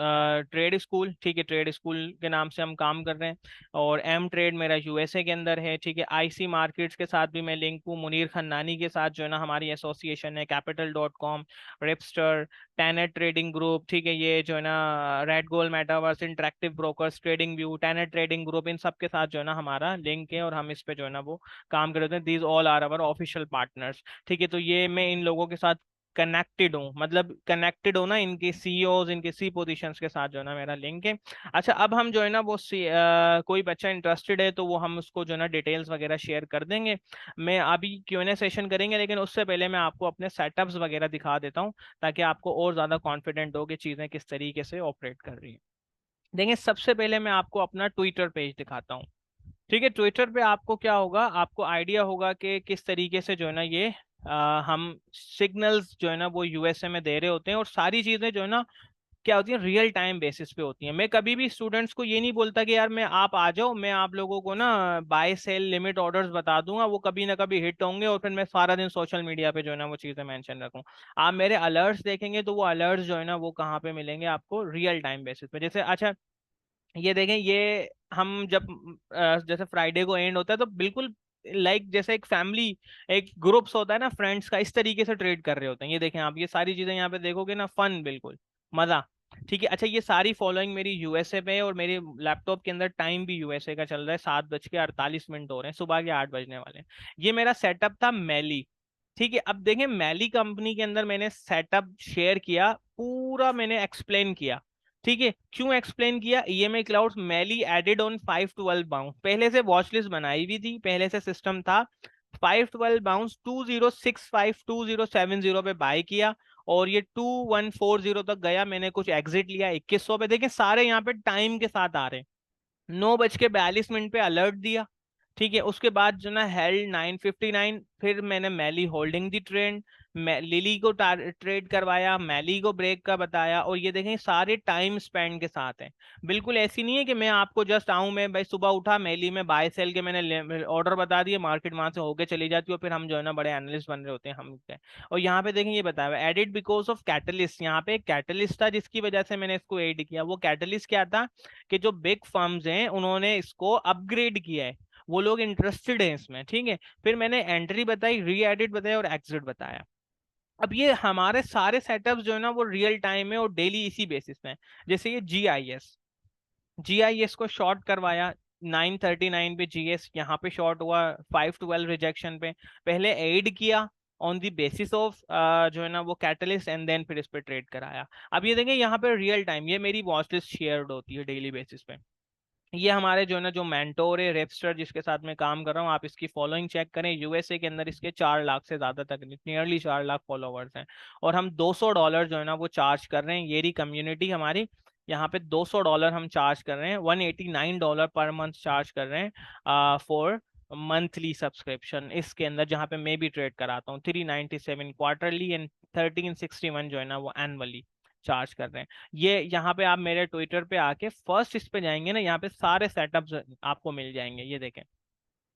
trade school. ठीक है, ट्रेड स्कूल के नाम से हम काम कर रहे हैं, और एम ट्रेड मेरा यूएसए के अंदर है। ठीक है, आईसी मार्केट्स के साथ भी मैं लिंक हूँ, मुनीर खन्नानी के साथ जो है ना हमारी एसोसिएशन है, कैपिटल.com, रिपस्टर, टेनेट ट्रेडिंग ग्रुप। ठीक है, ये जो है ना red goal metaverse, interactive brokers, trading view, Tenet trading group, इन सब के साथ जो है ना हमारा लिंक है, और हम इस पे जो है ना वो काम करते हैं। These all are our official partners. ठीक है, तो ये मैं इन लोगों के साथ कनेक्टेड हूँ, मतलब कनेक्टेड हो ना, इनके सीईओज, इनके सी पोजीशंस के साथ जो है ना मेरा लिंक है। अच्छा, अब हम जो है ना वो कोई बच्चा इंटरेस्टेड है तो वो हम उसको जो है ना डिटेल्स वगैरह शेयर कर देंगे। मैं अभी Q&A सेशन करेंगे, लेकिन उससे पहले मैं आपको अपने सेटअप्स वगैरह दिखा देता हूँ, ताकि आपको और ज़्यादा कॉन्फिडेंट हो कि चीज़ें किस तरीके से ऑपरेट कर रही हैं। देखिए, सबसे पहले मैं आपको अपना ट्विटर पेज दिखाता हूँ। ठीक है, ट्विटर पे आपको क्या होगा, आपको आइडिया होगा कि किस तरीके से जो है ना ये हम सिग्नल्स जो है ना वो यूएसए में दे रहे होते हैं, और सारी चीजें जो है ना क्या होती है, रियल टाइम बेसिस पे होती है। मैं कभी भी स्टूडेंट्स को ये नहीं बोलता कि यार मैं आप आ जाओ, मैं आप लोगों को ना बाय सेल लिमिट ऑर्डर्स बता दूंगा, वो कभी ना कभी हिट होंगे, और फिर मैं सारा दिन सोशल मीडिया पे जो है ना वो चीजें मेंशन रखूँ। आप मेरे अलर्ट्स देखेंगे तो वो अलर्ट्स जो है ना वो कहाँ पे मिलेंगे आपको, रियल टाइम बेसिस पे। जैसे अच्छा, ये देखें, ये हम जब जैसे फ्राइडे को एंड होता है तो बिल्कुल लाइक जैसे एक फैमिली, एक ग्रुप्स होता है ना फ्रेंड्स का, इस तरीके से ट्रेड कर रहे होते हैं। ये देखें आप, ये सारी चीजें यहाँ पे देखोगे ना, फन बिल्कुल, मजा। ठीक है, अच्छा, ये सारी फॉलोइंग मेरी यूएसए पे है, और मेरे लैपटॉप के अंदर टाइम भी यूएसए का चल रहा है, 7:48 हो रहे हैं, सुबह के 8 बजने वाले हैं। ये मेरा सेटअप था मैली। ठीक है, अब देखें मैली कंपनी के अंदर मैंने सेटअप शेयर किया, पूरा मैंने एक्सप्लेन किया। ठीक है, क्यों एक्सप्लेन किया, EMI clouds Maili added on 512 bound, पहले से वॉच लिस्ट बनाई हुई थी, पहले से सिस्टम था। 512 बाउंस 2065 2070 पे बाय किया, और ये 2140 तक गया, मैंने कुछ एग्जिट लिया 2100 पे। देखें सारे यहाँ पे टाइम के साथ आ रहे हैं। 9:42 पे अलर्ट दिया, ठीक है। उसके बाद जो ना हेल्ड 959, फिर मैंने मैली होल्डिंग दी ट्रेंड, लिली को ट्रेड करवाया, मैली को ब्रेक का बताया, और ये देखें सारे टाइम स्पेंड के साथ हैं। बिल्कुल ऐसी नहीं है कि मैं आपको जस्ट आऊं, मैं भाई सुबह उठा मैली में बाय सेल के मैंने ऑर्डर बता दिए, मार्केट वहां से होके चली जाती है, और फिर हम जो है ना बड़े एनालिस्ट बन रहे होते हैं हम क्या। और यहाँ पे देखें ये बताया हुआ एडिड बिकॉज ऑफ कैटलिस्ट, यहाँ पे एक कैटलिस्ट था जिसकी वजह से मैंने इसको एड किया। वो कैटलिस्ट क्या था कि जो बिग फर्म्स हैं उन्होंने इसको अपग्रेड किया है, वो लोग इंटरेस्टेड हैं इसमें। ठीक है। फिर मैंने एंट्री बताई, री एडिट बताया, और एग्जिट बताया। अब ये हमारे सारे सेटअप्स जो है ना वो रियल टाइम है और डेली इसी बेसिस पे हैं। जैसे ये जीआईएस को शॉर्ट करवाया 939 पे, जीएस यहाँ पे शॉर्ट हुआ 512 रिजेक्शन पे, पहले एड किया ऑन द बेसिस ऑफ जो है ना वो कैटलिस्ट, एंड देन फिर इस पे ट्रेड कराया। अब ये देखें यहाँ पे रियल टाइम ये मेरी वॉच लिस्ट शेयर्ड होती है डेली बेसिस पे। ये हमारे जो है ना जो मेंटोर है रेपस्टर जिसके साथ मैं काम कर रहा हूँ, आप इसकी फॉलोइंग चेक करें, यूएसए के अंदर इसके 4 लाख से ज्यादा तक, नियरली 4 लाख फॉलोवर्स हैं। और हम $200 जो है ना वो चार्ज कर रहे हैं, ये रही कम्युनिटी हमारी। यहाँ पे $200 हम चार्ज कर रहे हैं, $189 पर मंथ चार्ज कर रहे हैं फॉर मंथली सब्सक्रिप्शन इसके अंदर, जहाँ पे मैं भी ट्रेड कराता हूँ। 397 क्वार्टरली एंड 1361 जो है ना वो एनुअली चार्ज कर रहे हैं। ये यहाँ पे आप मेरे ट्विटर पे आके फर्स्ट इस पे जाएंगे ना, यहाँ पे सारे सेटअप्स आपको मिल जाएंगे। ये देखें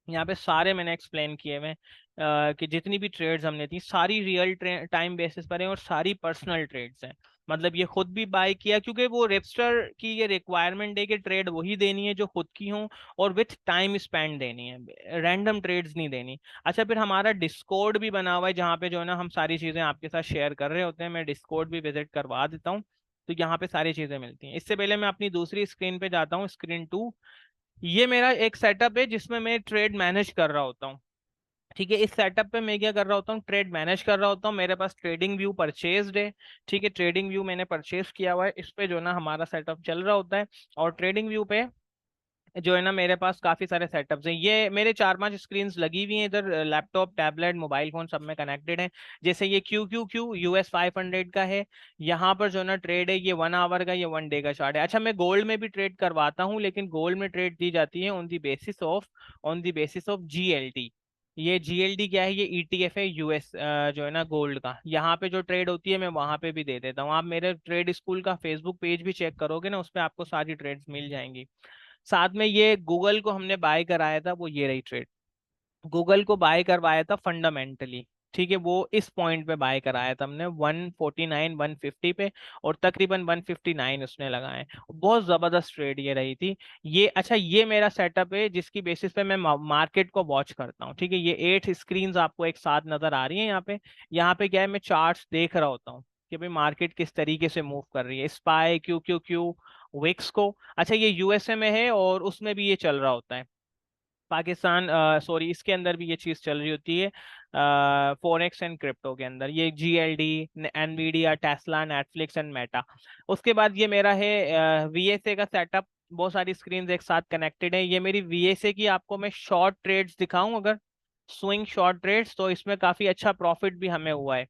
यहाँ पे सारे मैंने एक्सप्लेन किए हुए हैं, कि जितनी भी ट्रेड्स हमने थी सारी रियल टाइम बेसिस पर हैं और सारी पर्सनल ट्रेड्स हैं। मतलब ये खुद भी बाय किया क्योंकि वो रेपस्टर की ये रिक्वायरमेंट है कि ट्रेड वही देनी है जो खुद की हो और विथ टाइम स्पेंड देनी है, रैंडम ट्रेड्स नहीं देनी। अच्छा, फिर हमारा डिस्कॉर्ड भी बना हुआ है जहाँ पे जो है ना हम सारी चीज़ें आपके साथ शेयर कर रहे होते हैं। मैं डिस्कॉर्ड भी विजिट करवा देता हूँ, तो यहाँ पे सारी चीज़ें मिलती हैं। इससे पहले मैं अपनी दूसरी स्क्रीन पे जाता हूँ, स्क्रीन 2। ये मेरा एक सेटअप है जिसमें मैं ट्रेड मैनेज कर रहा होता हूँ। ठीक है। इस सेटअप पे मैं क्या कर रहा होता हूँ, ट्रेड मैनेज कर रहा होता हूँ। मेरे पास ट्रेडिंग व्यू परचेज्ड है। ठीक है, ट्रेडिंग व्यू मैंने परचेज किया हुआ है, इस पे जो है ना हमारा सेटअप चल रहा होता है। और ट्रेडिंग व्यू पे जो है ना मेरे पास काफी सारे सेटअप्स हैं। ये मेरे 4-5 स्क्रीन्स लगी हुई हैं इधर, लैपटॉप टैबलेट मोबाइल फोन सब में कनेक्टेड है। जैसे ये QQQ US 500 का है, यहाँ पर जो है ना ट्रेड है, ये 1 आवर का, ये 1 डे का चार्ट है। अच्छा, मैं गोल्ड में भी ट्रेड करवाता हूँ, लेकिन गोल्ड में ट्रेड दी जाती है on the basis of GLD। ये GLD क्या है, ये ETF है यूएस जो है ना गोल्ड का। यहाँ पे जो ट्रेड होती है मैं वहां पे भी दे देता हूँ। आप मेरे ट्रेड स्कूल का फेसबुक पेज भी चेक करोगे ना, उस पर आपको सारी ट्रेड्स मिल जाएंगी। साथ में ये गूगल को हमने बाय कराया था, वो ये रही ट्रेड। गूगल को बाय करवाया था फंडामेंटली। ठीक है, वो इस पॉइंट पे बाय कराया था हमने 149 150 पे, और तकरीबन 159 उसने लगाए। बहुत जबरदस्त ट्रेड ये रही थी। ये अच्छा, ये मेरा सेटअप है जिसकी बेसिस पे मैं मार्केट को वॉच करता हूँ। ठीक है, ये 8 स्क्रीन्स आपको एक साथ नजर आ रही है यहाँ पे। यहाँ पे क्या है, मैं चार्ट्स देख रहा होता हूँ कि भाई मार्केट किस तरीके से मूव कर रही है, स्पाई QQQ विक्स को। अच्छा, ये यूएसए में है और उसमें भी ये चल रहा होता है। पाकिस्तान सॉरी, इसके अंदर भी ये चीज चल रही होती है, फॉरेक्स एंड क्रिप्टो के अंदर, ये GLD, Nvidia, Tesla, Netflix and Meta. उसके बाद ये मेरा है VSA का सेटअप। बहुत सारी स्क्रीन एक साथ कनेक्टेड है। ये मेरी VSA की आपको मैं शॉर्ट ट्रेड्स दिखाऊं, अगर स्विंग शॉर्ट ट्रेड्स, तो इसमें काफी अच्छा प्रॉफिट भी हमें हुआ है।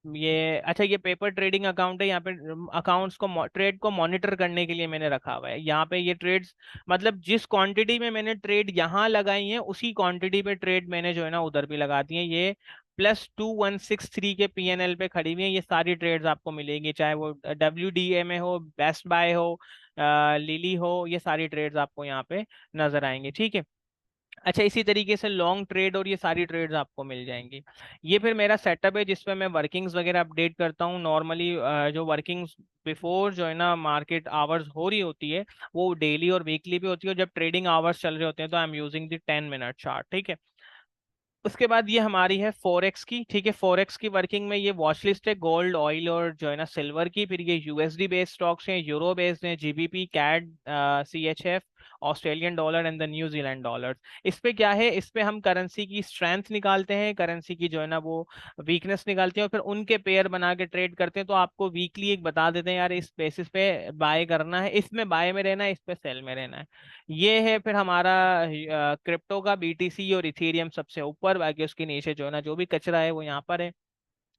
ये अच्छा, ये पेपर ट्रेडिंग अकाउंट है। यहाँ पे अकाउंट्स को ट्रेड को मॉनिटर करने के लिए मैंने रखा हुआ है। यहाँ पे ये ट्रेड्स, मतलब जिस क्वांटिटी में मैंने ट्रेड यहाँ लगाई है उसी क्वांटिटी पे ट्रेड मैंने जो है ना उधर भी लगा दी है। ये +2163 के PNL पे खड़ी हुई है। ये सारी ट्रेड्स आपको मिलेंगी, चाहे वो WDA में हो, बेस्ट बाय हो, लिली हो, ये सारी ट्रेड्स आपको यहाँ पे नजर आएंगी। ठीक है। अच्छा, इसी तरीके से लॉन्ग ट्रेड और ये सारी ट्रेड्स आपको मिल जाएंगी। ये फिर मेरा सेटअप है जिसपे मैं वर्किंग्स वगैरह अपडेट करता हूँ नॉर्मली। जो वर्किंग्स बिफोर जो है ना मार्केट आवर्स हो रही होती है, वो डेली और वीकली भी होती है, और जब ट्रेडिंग आवर्स चल रहे होते हैं तो I am using the 10 minute chart. ठीक है। उसके बाद ये हमारी है फॉरेक्स की। ठीक है, फॉरेक्स की वर्किंग में ये वॉच लिस्ट है गोल्ड, ऑयल और जो है ना सिल्वर की। फिर ये USD बेस्ड स्टॉक्स हैं, यूरो बेस्ड हैं, GBP, CAD, CHF, Australian dollar and the New Zealand dollar. इस पे क्या है, इस पे हम करेंसी की स्ट्रेंथ निकालते हैं, करेंसी की जो है ना वो वीकनेस निकालते हैं, और फिर उनके पेयर बना के ट्रेड करते हैं। तो आपको वीकली एक बता देते हैं यार इस बेसिस पे बाय करना है, इसमें बाय में रहना है, इस पे सेल में रहना है। ये है फिर हमारा क्रिप्टो का BTC और इथेरियम सबसे ऊपर, बाकी उसके नीचे जो है ना जो भी कचरा है वो यहाँ पर है।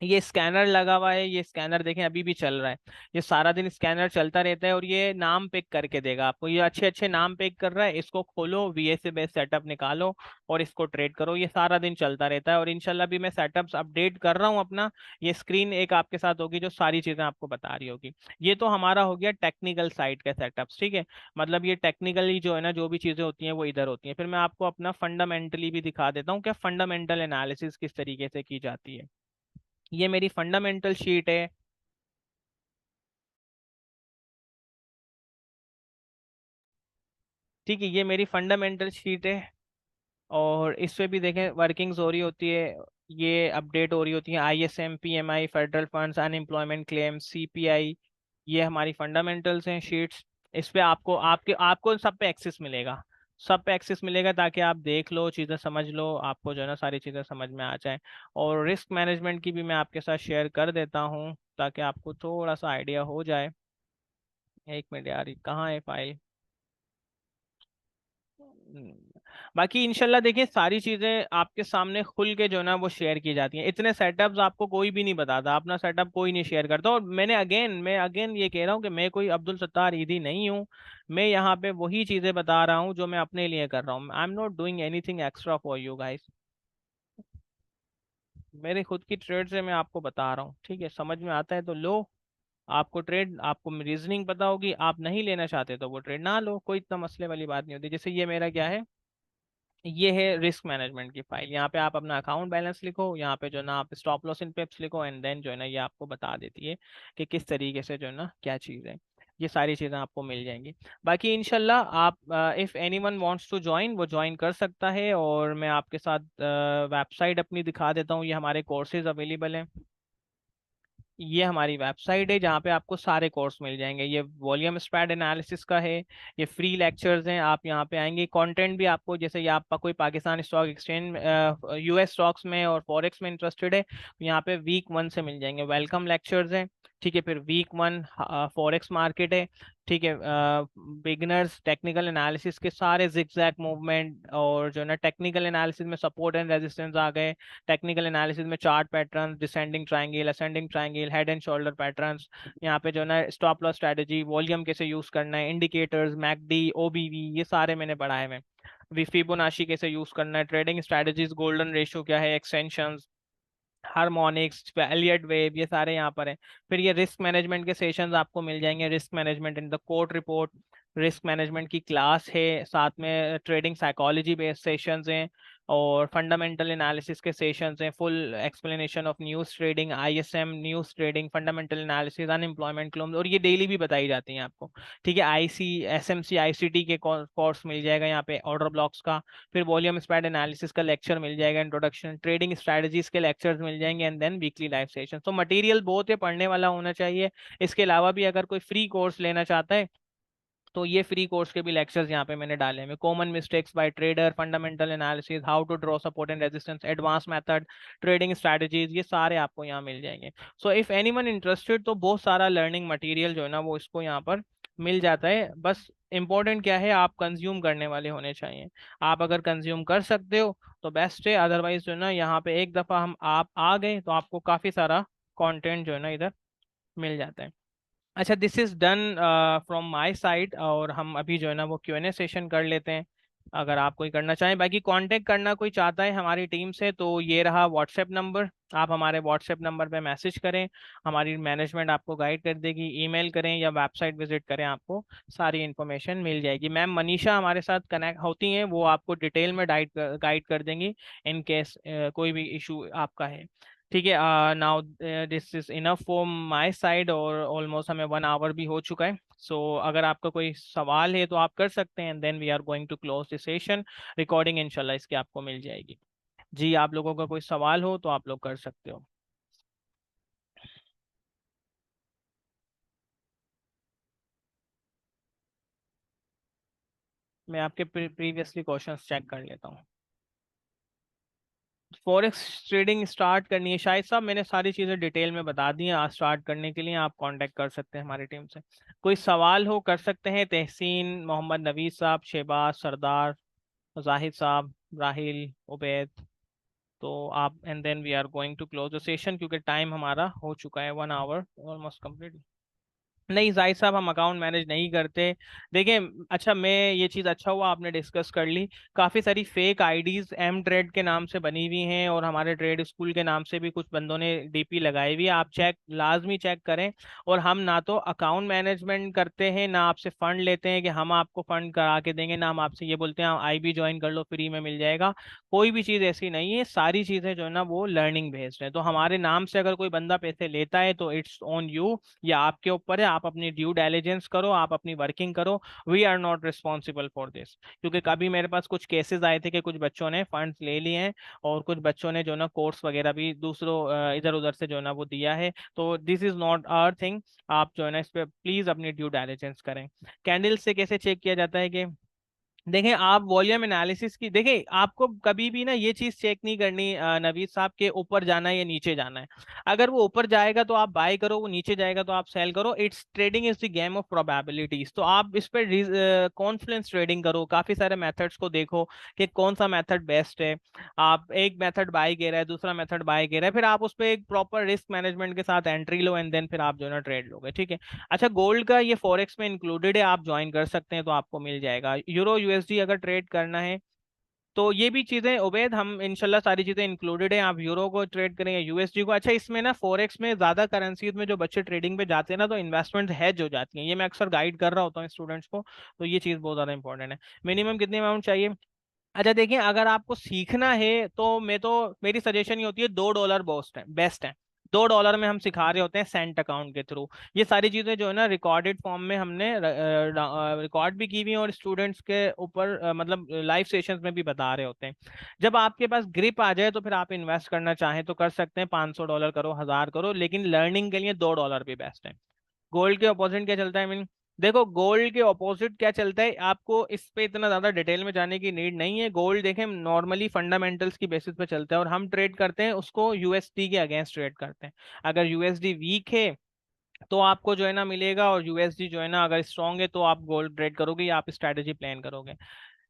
ये स्कैनर लगा हुआ है, ये स्कैनर देखें अभी भी चल रहा है। ये सारा दिन स्कैनर चलता रहता है और ये नाम पिक करके देगा आपको, ये अच्छे अच्छे नाम पिक कर रहा है, इसको खोलो, वीएसए बेस सेटअप निकालो और इसको ट्रेड करो। ये सारा दिन चलता रहता है और इंशाल्लाह भी मैं सेटअप्स अपडेट कर रहा हूँ अपना। ये स्क्रीन एक आपके साथ होगी जो सारी चीजें आपको बता रही होगी। ये तो हमारा हो गया टेक्निकल साइड का सेटअप्स, ठीक है। मतलब ये टेक्निकली जो है ना, जो भी चीजें होती हैं वो इधर होती हैं। फिर मैं आपको अपना फंडामेंटली भी दिखा देता हूँ क्या फंडामेंटल एनालिसिस किस तरीके से की जाती है। ये मेरी फंडामेंटल शीट है। ठीक है, ये मेरी फंडामेंटल शीट है और इस पे भी देखें वर्किंग्स हो रही होती है, ये अपडेट हो रही होती है। ISM, PMI, federal funds, unemployment claim, CPI, ये हमारी फंडामेंटल्स हैं शीट्स। इस पे आपको आपके आपको सब पे एक्सेस मिलेगा, सब पे एक्सेस मिलेगा ताकि आप देख लो, चीज़ें समझ लो, आपको जो है ना सारी चीज़ें समझ में आ जाए। और रिस्क मैनेजमेंट की भी मैं आपके साथ शेयर कर देता हूँ ताकि आपको थोड़ा सा आइडिया हो जाए। एक मिनट यार, ये कहाँ है फाइल। बाकी इंशाल्लाह देखिए सारी चीजें आपके सामने खुल के जो है ना वो शेयर की जाती हैं। इतने सेटअप्स आपको कोई भी नहीं बताता, अपना सेटअप कोई नहीं शेयर करता। और मैं अगेन ये कह रहा हूँ कि मैं कोई अब्दुल सत्तार ईदी नहीं हूँ। मैं यहाँ पे वही चीजें बता रहा हूँ जो मैं अपने लिए कर रहा हूँ। I am not doing anything extra for you guys. मेरे खुद की ट्रेड से मैं आपको बता रहा हूँ, ठीक है। समझ में आता है तो लो, आपको ट्रेड, आपको रीजनिंग पता होगी, आप नहीं लेना चाहते तो वो ट्रेड ना लो, कोई इतना मसले वाली बात नहीं होती। जैसे ये मेरा क्या है, ये है रिस्क मैनेजमेंट की फाइल। यहाँ पे आप अपना अकाउंट बैलेंस लिखो, यहाँ पे जो ना आप स्टॉप लॉस इन पेप्स लिखो, एंड देन जो है ना ये आपको बता देती है कि किस तरीके से जो है ना क्या चीज़ है। ये सारी चीज़ें आपको मिल जाएंगी। बाकी इंशाल्लाह आप, if anyone wants to join, वो ज्वाइन कर सकता है। और मैं आपके साथ वेबसाइट अपनी दिखा देता हूँ, ये हमारे कोर्सेज अवेलेबल हैं। ये हमारी वेबसाइट है जहाँ पे आपको सारे कोर्स मिल जाएंगे। ये वॉल्यूम स्प्रेड एनालिसिस का है, ये फ्री लेक्चर्स हैं। आप यहाँ पे आएंगे, कंटेंट भी आपको, जैसे ये आपका कोई Pakistan stock exchange, US stocks में और फॉरेक्स में इंटरेस्टेड है तो यहाँ पे वीक 1 से मिल जाएंगे, वेलकम लेक्चर्स हैं। ठीक है, फिर वीक 1 फॉरेक्स मार्केट है। ठीक है, बिगनर्स टेक्निकल एनालिसिस के सारे जिगजैग मूवमेंट, और जो है ना टेक्निकल एनालिसिस में सपोर्ट एंड रेजिस्टेंस आ गए। टेक्निकल एनालिसिस में chart pattern, descending triangle, ascending triangle, head and shoulder patterns. यहाँ पे जो है ना स्टॉप लॉस स्ट्रेटजी, वॉल्यूम कैसे यूज करना है, इंडिकेटर्स, मैकडी, ओबीवी, ये सारे मैंने पढ़ाए हुए हैं। फिबोनाची कैसे यूज करना है, ट्रेडिंग स्ट्रेटजीज, गोल्डन रेशियो क्या है, एक्सटेंशंस, हार्मोनिक्स, एलियट वेव, ये सारे यहाँ पर हैं। फिर ये रिस्क मैनेजमेंट के सेशंस आपको मिल जाएंगे, risk management in the court report, risk management की क्लास है, साथ में ट्रेडिंग साइकोलॉजी बेस्ड सेशंस हैं, और फंडामेंटल एनालिसिस के सेशंस हैं, full explanation of news trading, ISM, news trading, fundamental analysis, unemployment claims, और ये डेली भी बताई जाती हैं आपको। ठीक है, आईसी, एसएमसी, आईसीटी के कोर्स मिल जाएगा यहाँ पे, ऑर्डर ब्लॉक्स का। फिर वॉल्यूम स्प्रेड एनालिसिस का लेक्चर मिल जाएगा, इंट्रोडक्शन, ट्रेडिंग स्ट्रेटजीज के लेक्चर्स मिल जाएंगे, and then weekly live session. तो मटेरियल बहुत है, पढ़ने वाला होना चाहिए। इसके अलावा भी अगर कोई फ्री कोर्स लेना चाहता है तो ये फ्री कोर्स के भी लेक्चर्स यहाँ पे मैंने डाले हैं। Common mistakes by trader, fundamental analysis, how to draw support and resistance, advance method, trading strategies, ये सारे आपको यहाँ मिल जाएंगे। सो इफ एनीवन इंटरेस्टेड, तो बहुत सारा लर्निंग मटेरियल जो है ना वो इसको यहाँ पर मिल जाता है। बस इम्पोर्टेंट क्या है, आप कंज्यूम करने वाले होने चाहिए। आप अगर कंज्यूम कर सकते हो तो बेस्ट है, अदरवाइज जो है ना यहाँ पे एक दफ़ा हम आप आ गए तो आपको काफ़ी सारा कंटेंट जो है ना इधर मिल जाता है। अच्छा, this is done from my side, और हम अभी जो है ना वो Q&A सेशन कर लेते हैं, अगर आप कोई करना चाहें। बाकी कांटेक्ट करना कोई चाहता है हमारी टीम से तो ये रहा व्हाट्सएप नंबर, आप हमारे व्हाट्सएप नंबर पे मैसेज करें, हमारी मैनेजमेंट आपको गाइड कर देगी। ईमेल करें या वेबसाइट विजिट करें, आपको सारी इन्फॉर्मेशन मिल जाएगी। मैम मनीषा हमारे साथ कनेक्ट होती हैं, वो आपको डिटेल में गाइड कर देंगी इन केस कोई भी इशू आपका है। ठीक है, now this is enough for my side, और ऑलमोस्ट हमें 1 आवर भी हो चुका है। सो अगर आपका कोई सवाल है तो आप कर सकते हैं, then we are going to close the session. Recording इंशाल्लाह इसकी आपको मिल जाएगी। जी, आप लोगों का कोई सवाल हो तो आप लोग कर सकते हो। मैं आपके प्रीवियसली क्वेश्चंस चेक कर लेता हूँ। फॉरेक्स ट्रेडिंग स्टार्ट करनी है शाहिद साहब, मैंने सारी चीज़ें डिटेल में बता दी हैं। आज स्टार्ट करने के लिए आप कांटेक्ट कर सकते हैं हमारी टीम से। कोई सवाल हो कर सकते हैं, तहसीन, मोहम्मद नवीद साहब, शहबाज, सरदार, जाहिद साहब, राहिल, उबैद। तो आप and then we are going to close the session, क्योंकि टाइम हमारा हो चुका है, 1 आवर ऑलमोस्ट कंप्लीट। नहीं जाहिद साहब, हम अकाउंट मैनेज नहीं करते। देखिए, अच्छा मैं ये चीज़ अच्छा हुआ आपने डिस्कस कर ली। काफ़ी सारी फेक आईडीज एम ट्रेड के नाम से बनी हुई हैं, और हमारे ट्रेड स्कूल के नाम से भी कुछ बंदों ने डीपी लगाई हुई है। आप चेक लाजमी चेक करें। और हम ना तो अकाउंट मैनेजमेंट करते हैं, ना आपसे फ़ंड लेते हैं कि हम आपको फ़ंड करा के देंगे, ना हम आपसे ये बोलते हैं IB ज्वाइन कर लो फ्री में मिल जाएगा। कोई भी चीज़ ऐसी नहीं है, सारी चीज़ें जो है ना वो लर्निंग बेस्ड है। तो हमारे नाम से अगर कोई बंदा पैसे लेता है तो इट्स ऑन यू, या आपके ऊपर है, आप अपनी ड्यू डिलिजेंस करो, आप अपनी वर्किंग करो। We are not responsible for this. क्योंकि कभी मेरे पास कुछ केसेस आए थे कि कुछ बच्चों ने फंड्स ले लिए हैं, और कुछ बच्चों ने जो ना कोर्स वगैरह भी दूसरों इधर उधर से जो ना वो दिया है। तो this is not our thing. आप जो है ना इस पे प्लीज अपनी ड्यू डिलिजेंस करें। कैंडल से कैसे चेक किया जाता है कि देखें, आप वॉल्यूम एनालिसिस की देखें, आपको कभी भी ना ये चीज चेक नहीं करनी नवीद साहब के ऊपर जाना है या नीचे जाना है। अगर वो ऊपर जाएगा तो आप बाय करो, वो नीचे जाएगा तो आप सेल करो। It's trading is the game of probabilities. तो आप इस पर कॉन्फ्लुएंस ट्रेडिंग करो, काफी सारे मेथड्स को देखो कि कौन सा मेथड बेस्ट है। आप एक मेथड बाय कह रहा है, दूसरा मेथड बाय कह रहा है, फिर आप उस पर एक प्रॉपर रिस्क मैनेजमेंट के साथ एंट्री लो, एंड देन फिर आप जो है ना ट्रेड लोगे, ठीक है। अच्छा, गोल्ड का ये फॉरेक्स में इंक्लूडेड है, आप ज्वाइन कर सकते हैं तो आपको मिल जाएगा। यूरो USD अगर ट्रेड करना है तो ये भी चीजें उबैद, हम इंशाल्लाह सारी चीजें इंक्लूडेड है। आप यूरो को ट्रेड करें या USD को। अच्छा, इसमें ना फॉरेक्स में ज्यादा करेंसीज में जो बच्चे ट्रेडिंग पे जाते हैं ना, तो इन्वेस्टमेंट हेज हो जाती है। ये मैं अक्सर गाइड कर रहा होता हूँ स्टूडेंट्स को। तो ये चीज बहुत ज्यादा इंपॉर्टेंट है। मिनिमम कितनी अमाउंट चाहिए? अच्छा देखिए, अगर आपको सीखना है तो मेरी सजेशन ये होती है, $2 बेस्ट है। $2 में हम सिखा रहे होते हैं सेंट अकाउंट के थ्रू। ये सारी चीजें जो है ना रिकॉर्डेड फॉर्म में हमने रिकॉर्ड भी की हुई हैं, और स्टूडेंट्स के ऊपर मतलब लाइव सेशंस में भी बता रहे होते हैं। जब आपके पास ग्रिप आ जाए तो फिर आप इन्वेस्ट करना चाहें तो कर सकते हैं, $500 करो, 1000 करो, लेकिन लर्निंग के लिए $2 भी बेस्ट है। गोल्ड के अपोजिट क्या चलता है? मीन देखो, गोल्ड के अपोजिट क्या चलता है, आपको इस पे इतना ज्यादा डिटेल में जाने की नीड नहीं है। गोल्ड देखें, नॉर्मली फंडामेंटल्स की बेसिस पे चलता है, और हम ट्रेड करते हैं उसको USD के अगेंस्ट ट्रेड करते हैं। अगर USD वीक है तो आपको जो है ना मिलेगा, और USD जो है ना अगर स्ट्रांग है तो आप गोल्ड ट्रेड करोगे या आप स्ट्रेटेजी प्लान करोगे।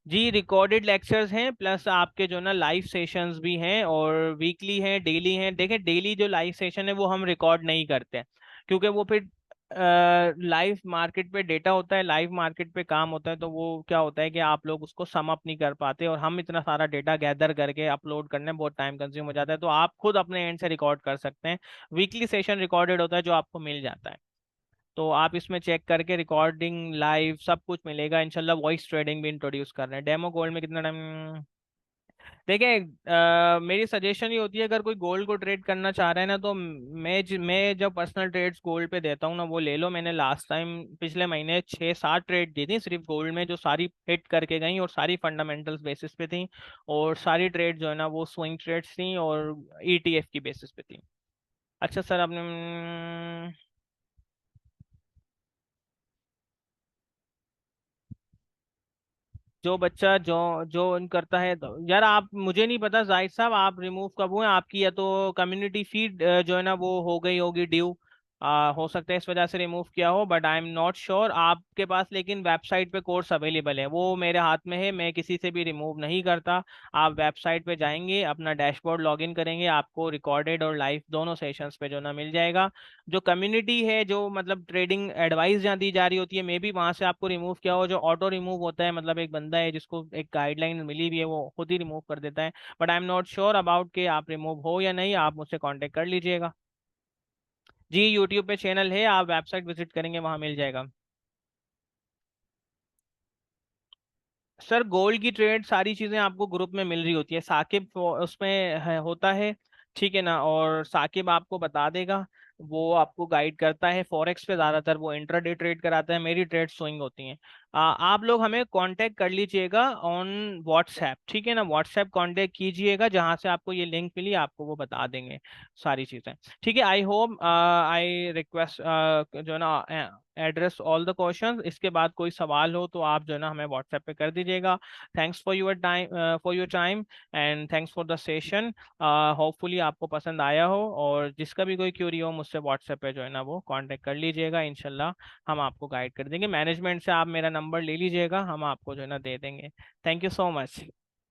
जी, रिकॉर्डेड लेक्चर्स हैं, प्लस आपके जो ना लाइव सेशंस भी हैं, और वीकली हैं, डेली हैं। देखें, डेली जो लाइव सेशन है वो हम रिकॉर्ड नहीं करते हैं, क्योंकि वो फिर लाइव मार्केट पे डेटा होता है, लाइव मार्केट पे काम होता है, तो वो क्या होता है कि आप लोग उसको सम अप नहीं कर पाते, और हम इतना सारा डेटा गैदर करके अपलोड करने में बहुत टाइम कंज्यूम हो जाता है। तो आप खुद अपने एंड से रिकॉर्ड कर सकते हैं। वीकली सेशन रिकॉर्डेड होता है जो आपको मिल जाता है। तो आप इसमें चेक करके रिकॉर्डिंग लाइव सब कुछ मिलेगा इंशाल्लाह। वॉइस ट्रेडिंग भी इंट्रोड्यूस कर रहे हैं। डेमो गोल्ड में कितना टाइम? देखिए, मेरी सजेशन ये होती है, अगर कोई गोल्ड को ट्रेड करना चाह रहा है ना, तो मैं जब पर्सनल ट्रेड्स गोल्ड पे देता हूँ ना, वो ले लो। मैंने लास्ट टाइम पिछले महीने 6-7 ट्रेड दी थी सिर्फ गोल्ड में, जो सारी हिट करके गई, और सारी फंडामेंटल्स बेसिस पे थी। और सारी ट्रेड जो है ना वो स्विंग ट्रेड्स थी, और ETF की बेसिस पे थी। अच्छा सर, आपने जो बच्चा जो जो उन करता है, तो यार आप, मुझे नहीं पता जाहिद साहब आप रिमूव कब हुए आपकी, या तो कम्युनिटी फीड जो है ना वो हो गई होगी ड्यू। हो सकता है इस वजह से रिमूव किया हो, but I am not sure आपके पास। लेकिन वेबसाइट पे कोर्स अवेलेबल है, वो मेरे हाथ में है, मैं किसी से भी रिमूव नहीं करता। आप वेबसाइट पे जाएंगे, अपना डैशबोर्ड लॉगिन करेंगे, आपको रिकॉर्डेड और लाइव दोनों सेशंस पे जो ना मिल जाएगा। जो कम्युनिटी है, जो मतलब ट्रेडिंग एडवाइस जहाँ दी जा रही होती है, मे बी वहां से आपको रिमूव किया हो। जो ऑटो रिमूव होता है, मतलब एक बंदा है जिसको एक गाइडलाइन मिली हुई है, वो खुद ही रिमूव कर देता है। But I am not sure about कि आप रिमूव हो या नहीं, आप मुझसे कांटेक्ट कर लीजिएगा। जी, यूट्यूब पे चैनल है, आप वेबसाइट विजिट करेंगे वहां मिल जाएगा। सर, गोल्ड की ट्रेड सारी चीजें आपको ग्रुप में मिल रही होती है। साकिब उसमें होता है, ठीक है ना, और साकिब आपको बता देगा। वो आपको गाइड करता है फॉरेक्स पे, ज्यादातर वो इंट्राडे ट्रेड कराता है, मेरी ट्रेड स्विंग होती हैं। आप लोग हमें कांटेक्ट कर लीजिएगा ऑन व्हाट्सएप, ठीक है ना। व्हाट्सएप कांटेक्ट कीजिएगा, जहां से आपको ये लिंक मिली आपको वो बता देंगे सारी चीजें, ठीक है। आई होप, आई रिक्वेस्ट जो है ना एड्रेस ऑल द क्वेश्चंस। इसके बाद कोई सवाल हो तो आप जो है ना हमें व्हाट्सएप पे कर दीजिएगा। Thanks for your time and thanks for the session. Hopefully आपको पसंद आया हो, और जिसका भी कोई क्यूरी हो मुझसे व्हाट्सएप पे जो है ना वो कांटेक्ट कर लीजिएगा, इंशाल्लाह हम आपको गाइड कर देंगे। मैनेजमेंट से आप मेरा नंबर ले लीजिएगा, हम आपको जो है ना दे देंगे। Thank you so much.